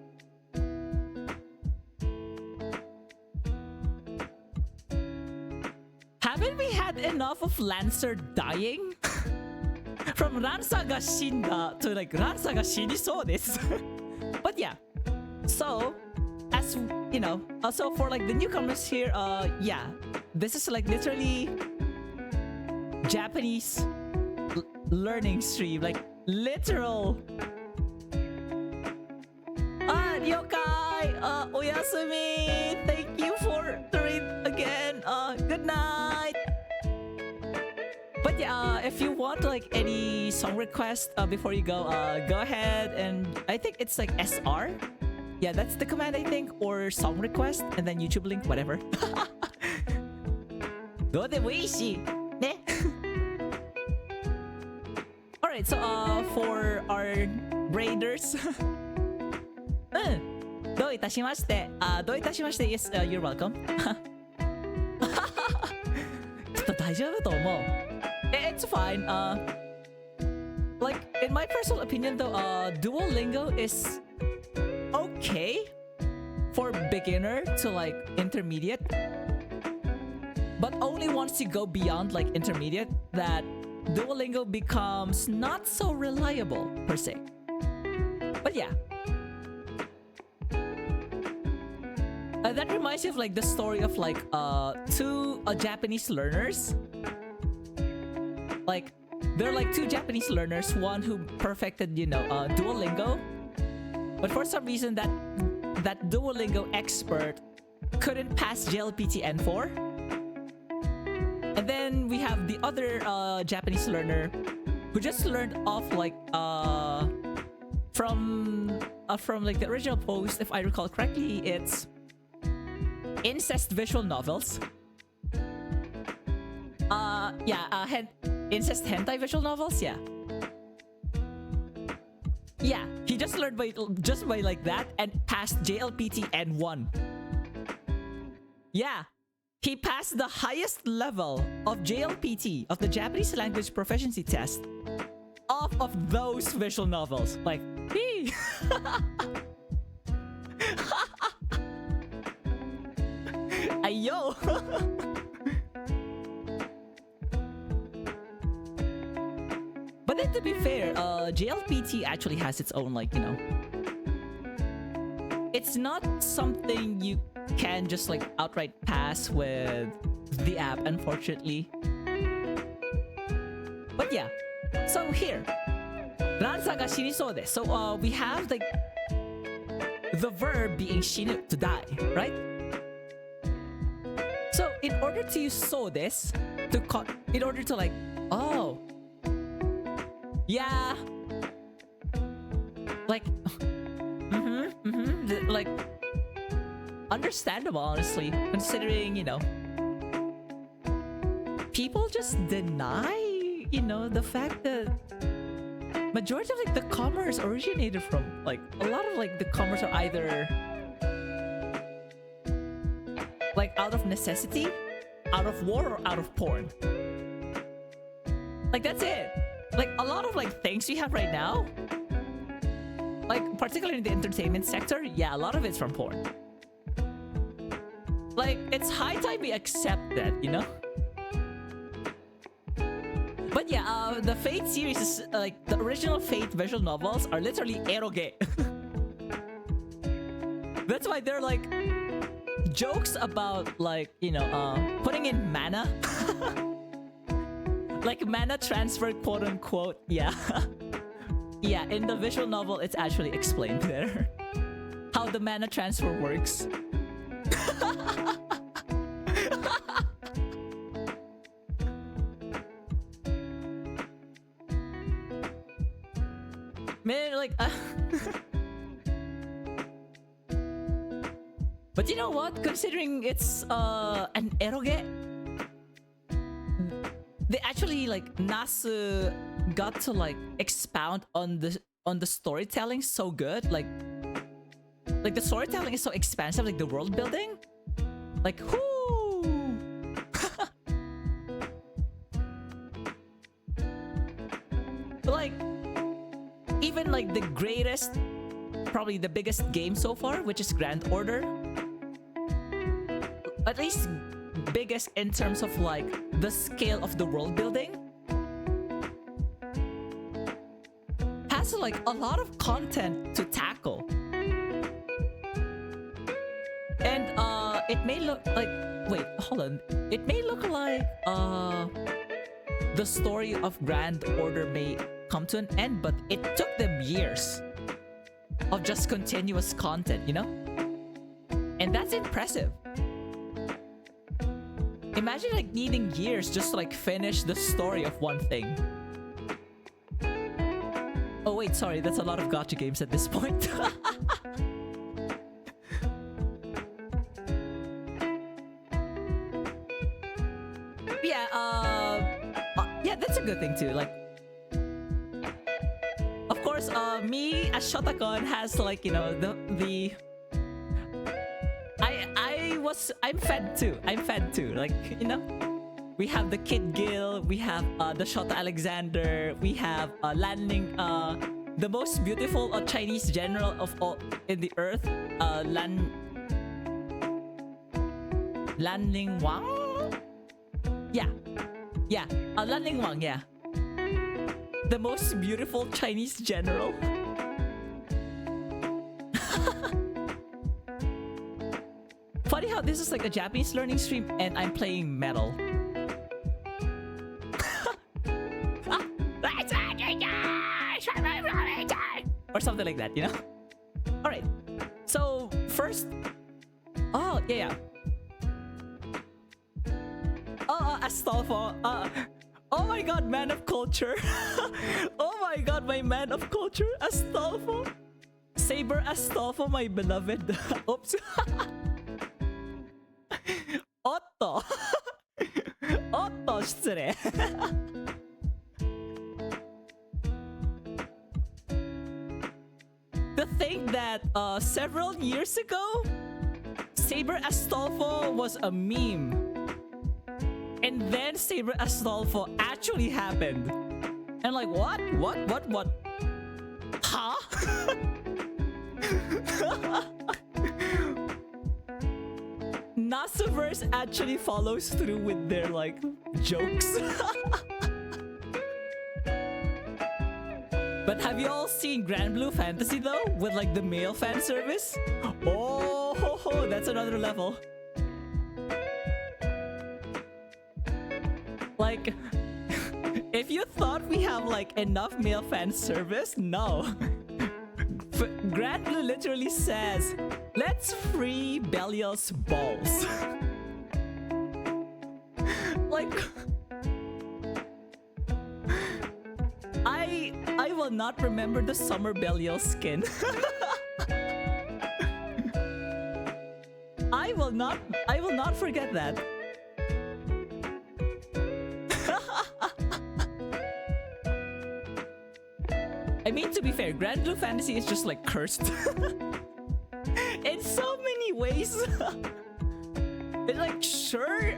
Speaker 1: Haven't we had enough of Lancer dying? From Ransa ga shinda to like Ransa ga shinisou desu. But yeah, so as you know, also for like the newcomers here, yeah, this is like literally Japanese learning stream, like literal. Yokai, oyasumi, thank you for the raid again. Good night. But yeah, if you want like any song request before you go ahead, and I think it's like SR. Yeah, that's the command, I think, or song request, and then YouTube link, whatever. Go de wishi, ne. All right, so for our raiders. どういたしまして。どういたしまして。Yes, you're welcome. ちょっと大丈夫と思う。It's fine. Like, in my personal opinion though, Duolingo is okay for beginner to like intermediate. But only once you go beyond like intermediate that Duolingo becomes not so reliable per se. But yeah. That reminds me of like the story of like two Japanese learners. Like they're like two Japanese learners, one who perfected, you know, Duolingo. But for some reason that Duolingo expert couldn't pass JLPT N4. And then we have the other Japanese learner who just learned off like from like the original post, if I recall correctly, it's incest visual novels. Incest hentai visual novels, yeah. Yeah, he just learned by like that and passed JLPT N1. Yeah. He passed the highest level of JLPT, of the Japanese language proficiency test, off of those visual novels. Like, hey! Ayo! But then to be fair, JLPT actually has its own, like, you know... It's not something you can just like outright pass with the app, unfortunately. But yeah, so here, Ransa ga shinisou desu. So we have like the verb being shinu, to die, right? So in order to use so desu in order to like, oh yeah, like like understandable, honestly, considering, you know, people just deny, you know, the fact that majority of like the commerce originated from like a lot of like the commerce are either like out of necessity, out of war, or out of porn. Like that's it. Like a lot of like things we have right now, like particularly in the entertainment sector, yeah, a lot of it's from porn. Like, it's high time we accept that, you know? But yeah, the Fate series is, like, the original Fate visual novels are literally eroge. That's why they're, like, jokes about, like, you know, putting in mana. Like, mana transfer, quote-unquote, yeah. Yeah, in the visual novel, it's actually explained there. How the mana transfer works. Man, like, but you know what? Considering it's an eroge, they actually like Nasu got to like expound on the storytelling so good, like the storytelling is so expansive, like the world building, like whoo. Like even like the greatest, probably the biggest game so far, which is Grand Order, at least biggest in terms of like the scale of the world building, has like a lot of content to tackle. And it may look like, wait, hold on, it may look like the story of Grand Order may come to an end, but it took them years of just continuous content, you know? And that's impressive. Imagine like needing years just to like finish the story of one thing. Oh wait, sorry, that's a lot of gacha games at this point. Yeah, that's a good thing too. Like, of course, me as Shotakon has like, you know, the I'm fed too. I'm fed too. Like, you know, we have the Kid Gil, we have the Shota Alexander, we have Lan Ning, the most beautiful Chinese general of all in the earth, Lan Ning Wang. Yeah, Lan Ning Wang. Yeah, the most beautiful Chinese general. Funny how this is like a Japanese learning stream and I'm playing metal. Or something like that, you know? Alright. So, first... Oh, yeah. Astolfo. Oh my god, man of culture. Oh my god, my man of culture. Astolfo. Saber Astolfo, my beloved. Oops. Otto. Otto, 失礼. To think that several years ago, Saber Astolfo was a meme. And then Saber Astolfo actually happened. And like, what? Huh? Nasaverse actually follows through with their like jokes. But have you all seen Grand Blue Fantasy though? With like the male fan service? Oh, that's another level. Like, if you thought we have like enough male fan service, no. Grand Blue literally says, let's free Belial's balls. Like, I will not remember the summer Belial skin. I will not forget that. I mean, to be fair, Grand Blue Fantasy is just like cursed. In so many ways. It's like, sure,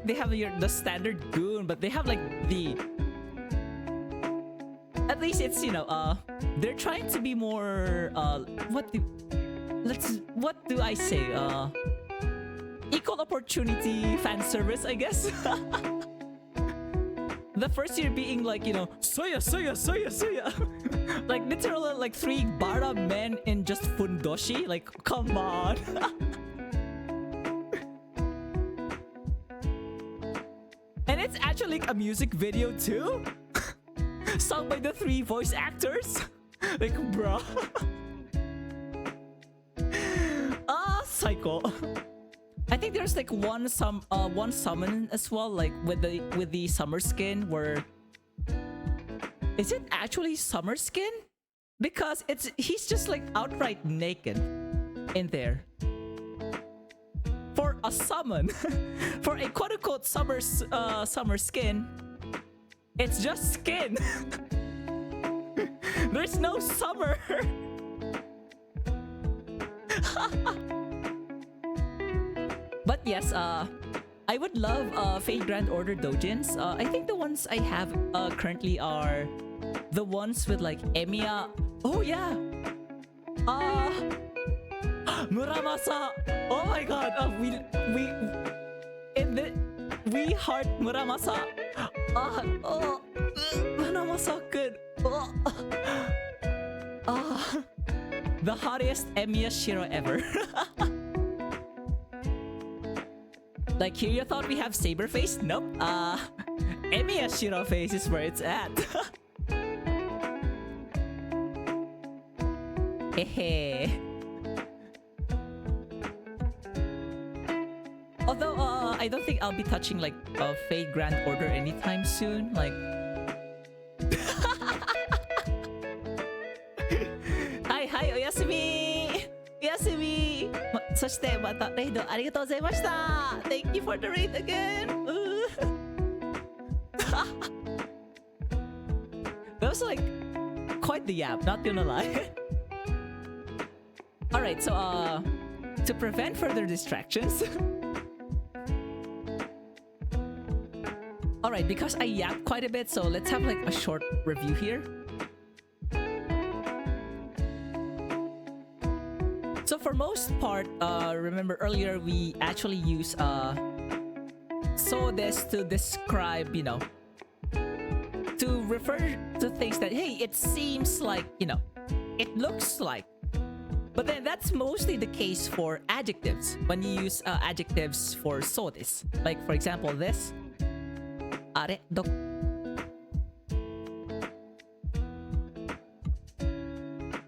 Speaker 1: they have the standard goon, but they have like the... At least it's, you know, they're trying to be more, what do I say? Equal opportunity fan service, I guess. The first year being like, you know, soya. Like literally like 3 bara men in just fundoshi. Like, come on. And it's actually like a music video too. Sung by the 3 voice actors. Like, bro. Psycho. I think there's like one summon as well, like with the summer skin. Where is it actually summer skin? Because he's just like outright naked in there. For a summon, for a quote unquote summer skin, it's just skin. There's no summer. But yes, I would love Fate Grand Order Dojins. I think the ones I have currently are the ones with like Emiya. Oh yeah. Muramasa. Oh my god. We heart Muramasa. Muramasa good. The hottest Emiya Shiro ever. Like, here you thought we have Saber face? Nope. Emiya Shiro face is where it's at. Hehe. Although, I don't think I'll be touching like Fate Grand Order anytime soon. Like, hi, oyasumi! Oyasumi! そしてまたレイドありがとうございました Thank you for the raid again! That was like quite the yap, not gonna lie. Alright, so to prevent further distractions. All right, because I yapped quite a bit, so let's have like a short review here. So for most part, remember earlier we actually use so this to describe, you know, to refer to things that, hey, it seems like, you know, it looks like. But then that's mostly the case for adjectives, when you use adjectives for so this. Like for example, this. あれど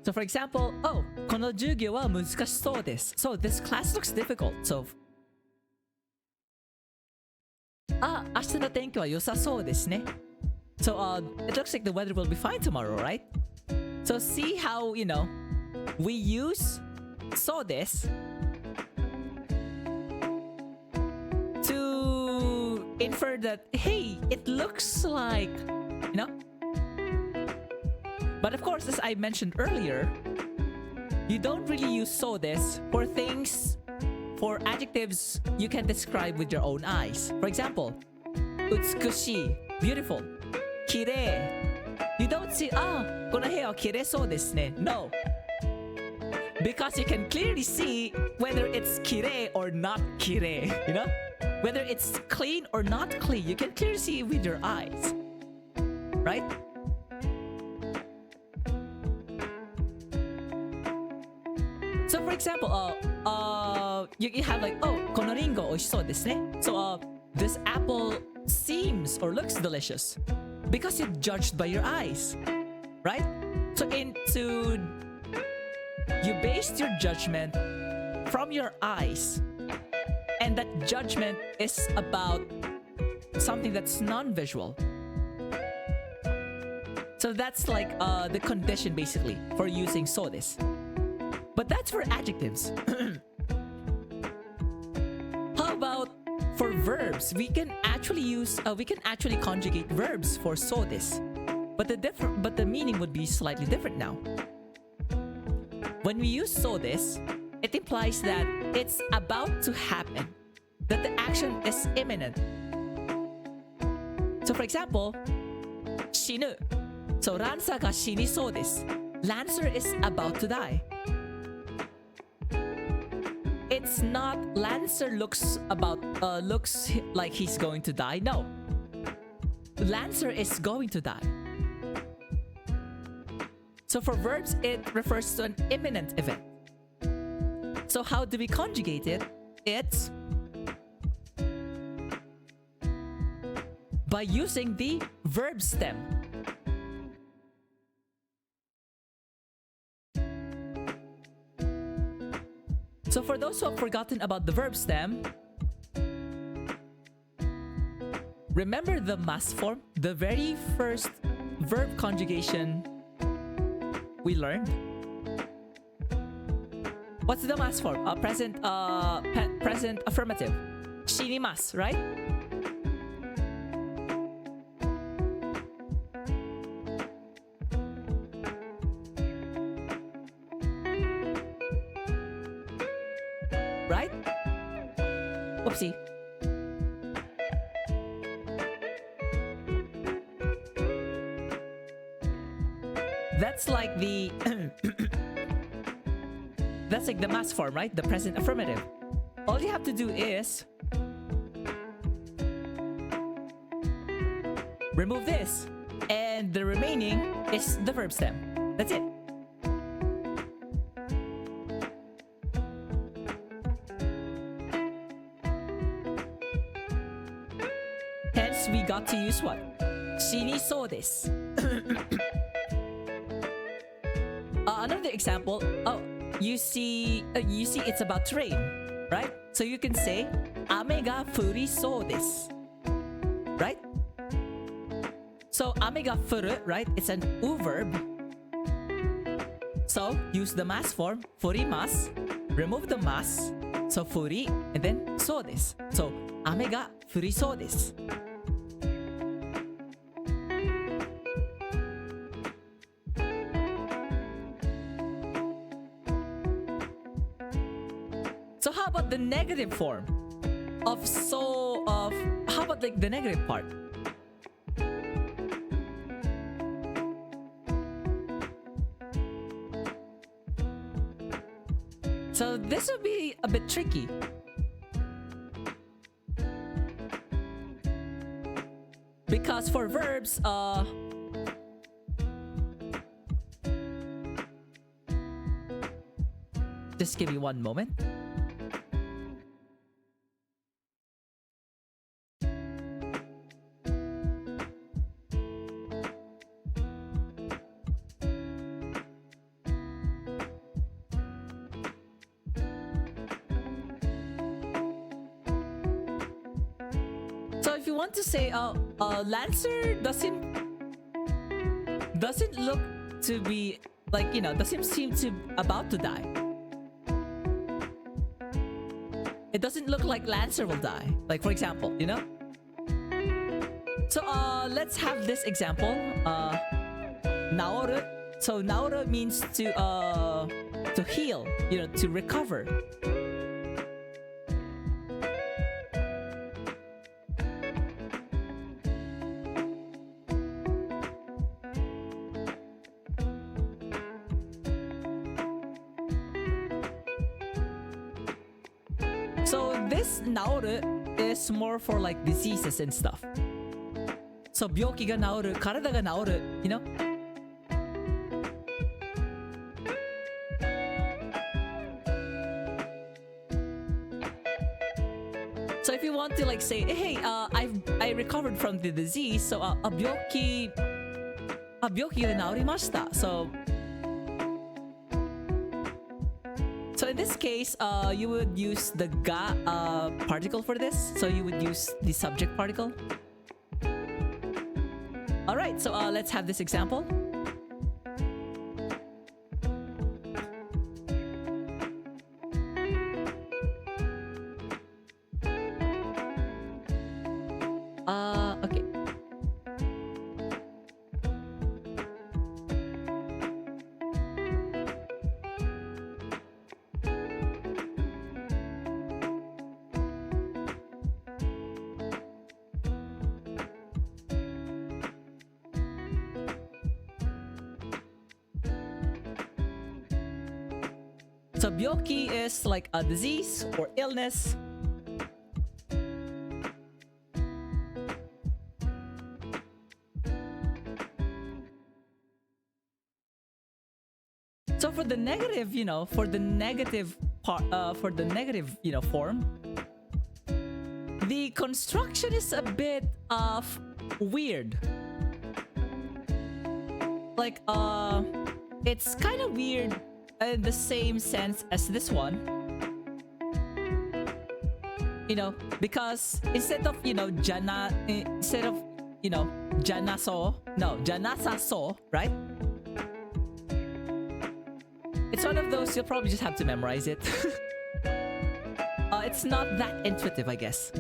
Speaker 1: So for example, oh, この授業は難しそうです. So this class looks difficult. So あ、明日の天気は良さそうですね. So it looks like the weather will be fine tomorrow, right? So see how, you know, we use so this to infer that, hey, it looks like, you know. But of course, as I mentioned earlier, you don't really use so this for things, for adjectives you can describe with your own eyes. For example, 美しい, beautiful, 綺麗. You don't say, この部屋は綺麗そうですね. No. Because you can clearly see whether it's 綺麗 or not 綺麗, you know? Whether it's clean or not clean, you can clearly see with your eyes. Right? So for example, you have like, このリンゴ美味しそうですね. So this apple seems or looks delicious because you're judged by your eyes, right? So you based your judgment from your eyes, and that judgment is about something that's non-visual. So that's like the condition basically for using so this. But that's for adjectives. How about for verbs? We can actually conjugate verbs for so this. But the meaning would be slightly different now. When we use so this, it implies that it's about to happen, that the action is imminent. So for example, 死ぬ. So Lancer が死にそうです. Lancer is about to die. It's not Lancer looks like he's going to die. No. Lancer is going to die. So for verbs, it refers to an imminent event. So how do we conjugate it? It's by using the verb stem. So for those who have forgotten about the verb stem, remember the mas form, the very first verb conjugation we learned? What's the mas form? Present affirmative. 死にます, right? Right? Oopsie. That's like the that's like the mas form, right? The present affirmative. All you have to do is remove this, and the remaining is the verb stem. That's it. Hence, we got to use what? 死にそうです. Another example. You see it's about to rain, right? So you can say 雨が降りそうです, right? So 雨が降る, right? It's an u verb. So use the mas form 降ります. Remove the mas. So 降り and then そうです. So 雨が降りそうです. So how about the negative form of how about like the negative part? So this would be a bit tricky. Because for verbs, just give me one moment. So if you want to say, Lancer doesn't look to be like, doesn't seem to about to die. It doesn't look like Lancer will die. Like, for example, So let's have this example. Naoru. So naoru means to heal, to recover. So this naoru is more for like diseases and stuff. So 病気が治る、体が治る, So if you want to like say, hey, I recovered from the disease, so 病気が治りました. So in this case, you would use the ga particle for this. So you would use the subject particle. Alright, so let's have this example. Okay. So 病気 is like a disease or illness. So for the negative, for the negative part, for the negative, form, the construction is a bit weird. Like, it's kind of weird in the same sense as this one. Because instead of, janasa so, right? It's one of those you'll probably just have to memorize it. It's not that intuitive, I guess.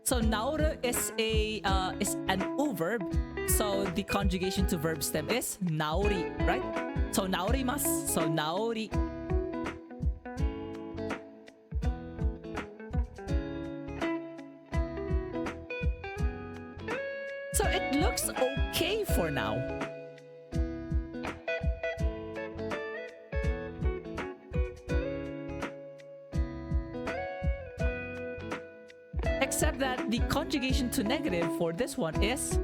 Speaker 1: So naoru is an u verb. So the conjugation to verb stem is naori, right? So naorimasu. So naori. So it looks okay for now. Except that the conjugation to negative for this one is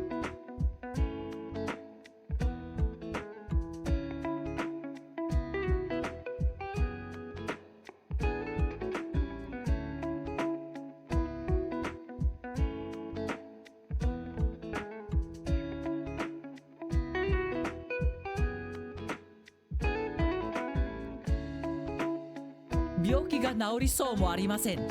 Speaker 1: 病気が治りそうもありません.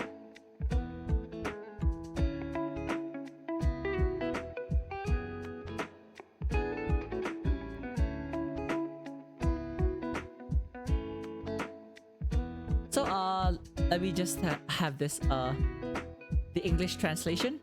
Speaker 1: So let me just have this the English translation.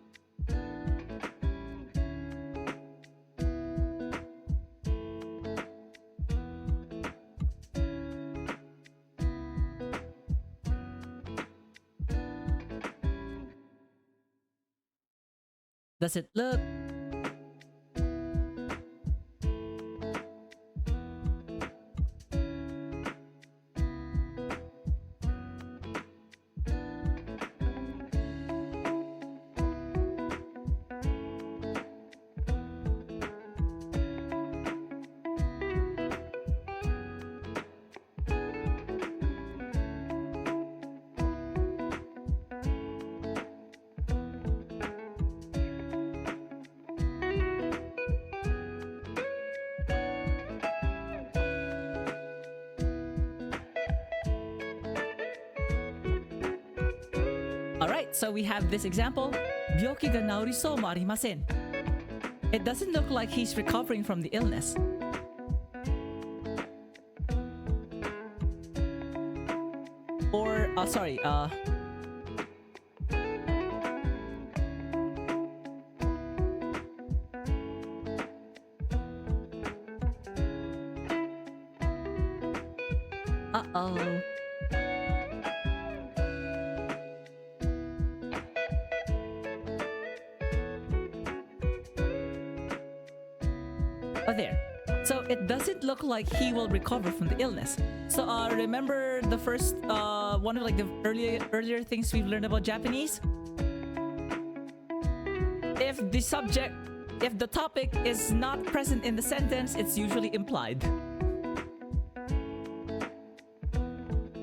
Speaker 1: Does it look? Alright, so we have this example. 病気が治りそうもありません. It doesn't look like he's recovering from the illness. Or, sorry, uh-oh. Oh, there. So it doesn't look like he will recover from the illness. So remember the first one of like the earlier things we've learned about Japanese? If the topic is not present in the sentence, it's usually implied.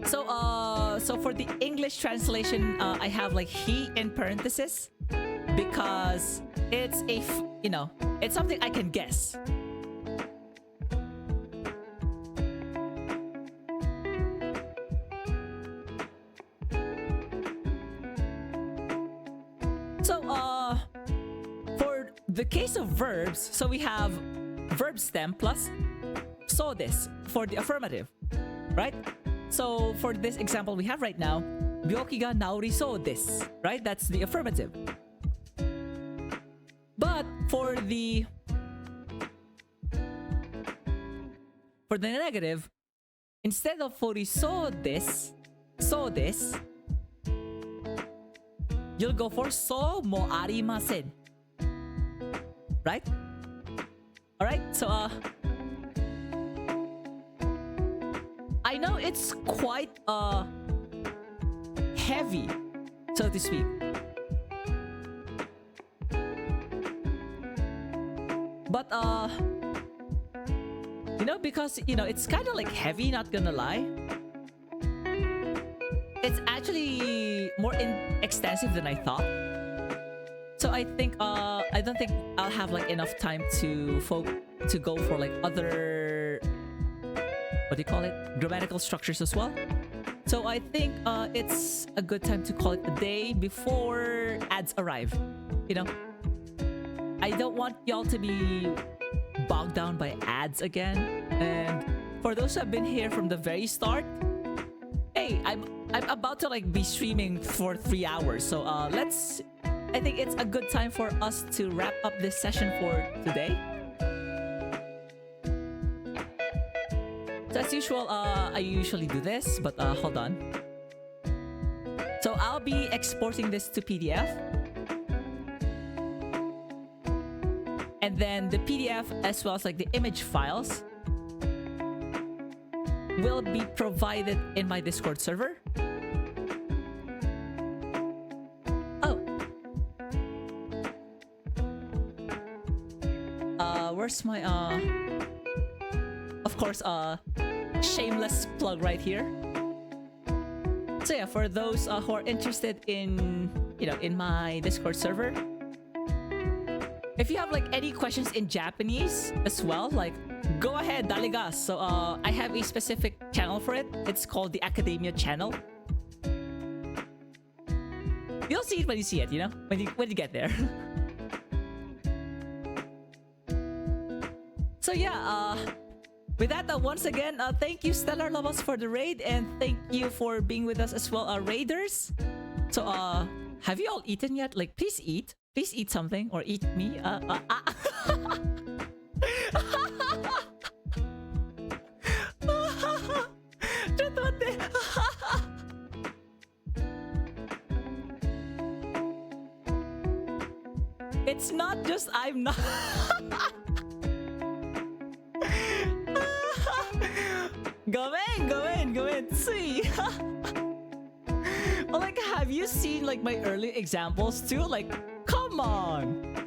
Speaker 1: So for the English translation, I have like he in parenthesis because it's it's something I can guess. The case of verbs, so we have verb stem plus so this for the affirmative, right? So for this example we have right now, 病気が治りそうです, right? That's the affirmative. But for the negative, instead of そうです, you'll go for そうもありません. Right? Alright, so I know it's quite heavy, so to speak. But because it's kind of like heavy, not gonna lie. It's actually more extensive than I thought. So I think I don't think I'll have like enough time to go for like other, what do you call it, grammatical structures as well. So I think it's a good time to call it a day before ads arrive. I don't want y'all to be bogged down by ads again. And for those who have been here from the very start, hey, I'm about to like be streaming for 3 hours. So I think it's a good time for us to wrap up this session for today. So as usual, I usually do this, but hold on. So I'll be exporting this to PDF. And then the PDF as well as like the image files will be provided in my Discord server. Where's my of course shameless plug right here. So yeah, for those who are interested in in my Discord server, if you have like any questions in Japanese as well, like go ahead, daligas. So I have a specific channel for it. It's called the Academia channel. You'll see it when you see it, when you get there. So yeah, with that, once again, thank you Stellar Lovers for the raid, and thank you for being with us as well, Raiders. So have you all eaten yet? Like, please eat. Please eat something or eat me. It's not just I'm not. Go in. See. Like, have you seen like my early examples too? Like, come on.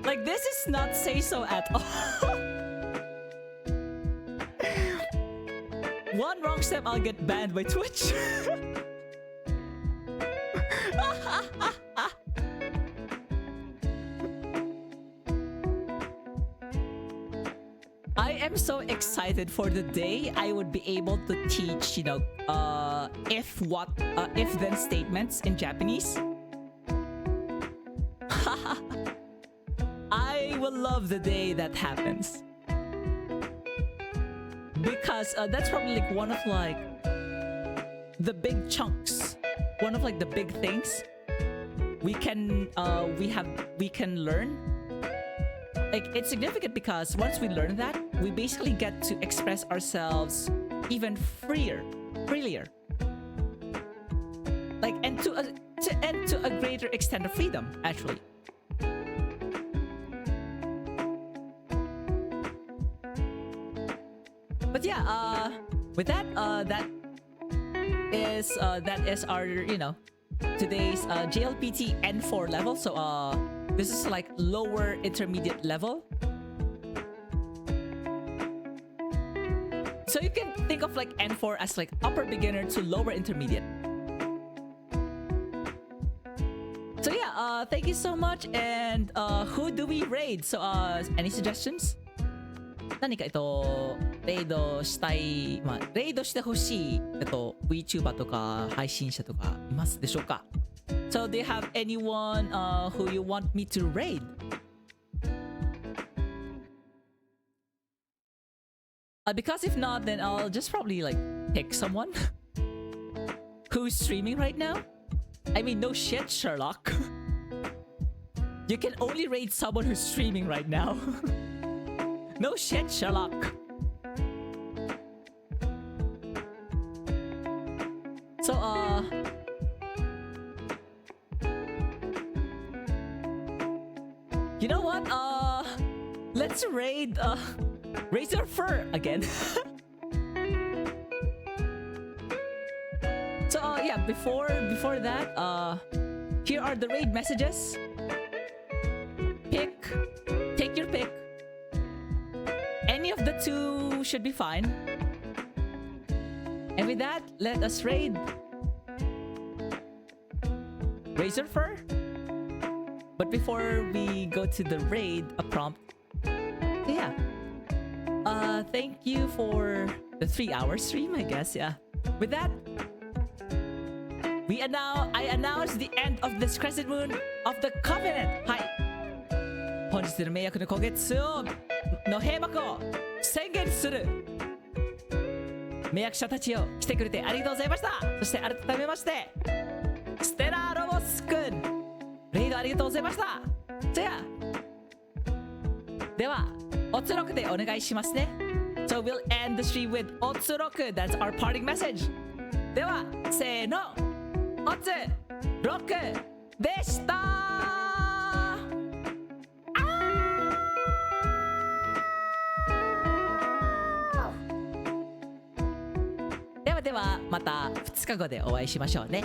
Speaker 1: Like, this is not say so at all. One wrong step, I'll get banned by Twitch. I am so excited for the day I would be able to teach, if then statements in Japanese. I will love the day that happens. Because that's probably like one of like the big chunks. One of like the big things we can learn. Like, it's significant because once we learn that, we basically get to express ourselves even freer. Like, and to a greater extent of freedom, actually. But yeah, with that, that is our, today's JLPT N4 level. So this is like lower intermediate level. So you can think of like N4 as like upper beginner to lower intermediate. So yeah, thank you so much. And who do we raid? So any suggestions? 何かレイドしたい、レイドしてほしいVTuber とか配信者とかいますでしょうか? So do you have anyone who you want me to raid? Because if not, then I'll just probably like pick someone who's streaming right now. I mean, no shit, Sherlock. You can only raid someone who's streaming right now. No shit, Sherlock. So, you know what? Let's raid, Razor Fur again. So, yeah, before that, here are the raid messages. Take your pick. Any of the two should be fine. And with that, let us raid Razor Fur. But before we go to the raid, a prompt. So yeah. Thank you for the 3-hour stream, I guess, yeah. With that, I announce the end of this crescent moon of the covenant. Hi. 本日の迷惑の今月の閉幕を宣言する。迷惑者たちよ、来てくれてありがとうございました。そして改めましてステラロボスくん、レイドありがとうございました。じゃあではおつろくでお願いしますね。 So we'll end the stream with おつろく。 That's our parting message. ではせーの、おつろくでした。ではまた2日後でお会いしましょうね。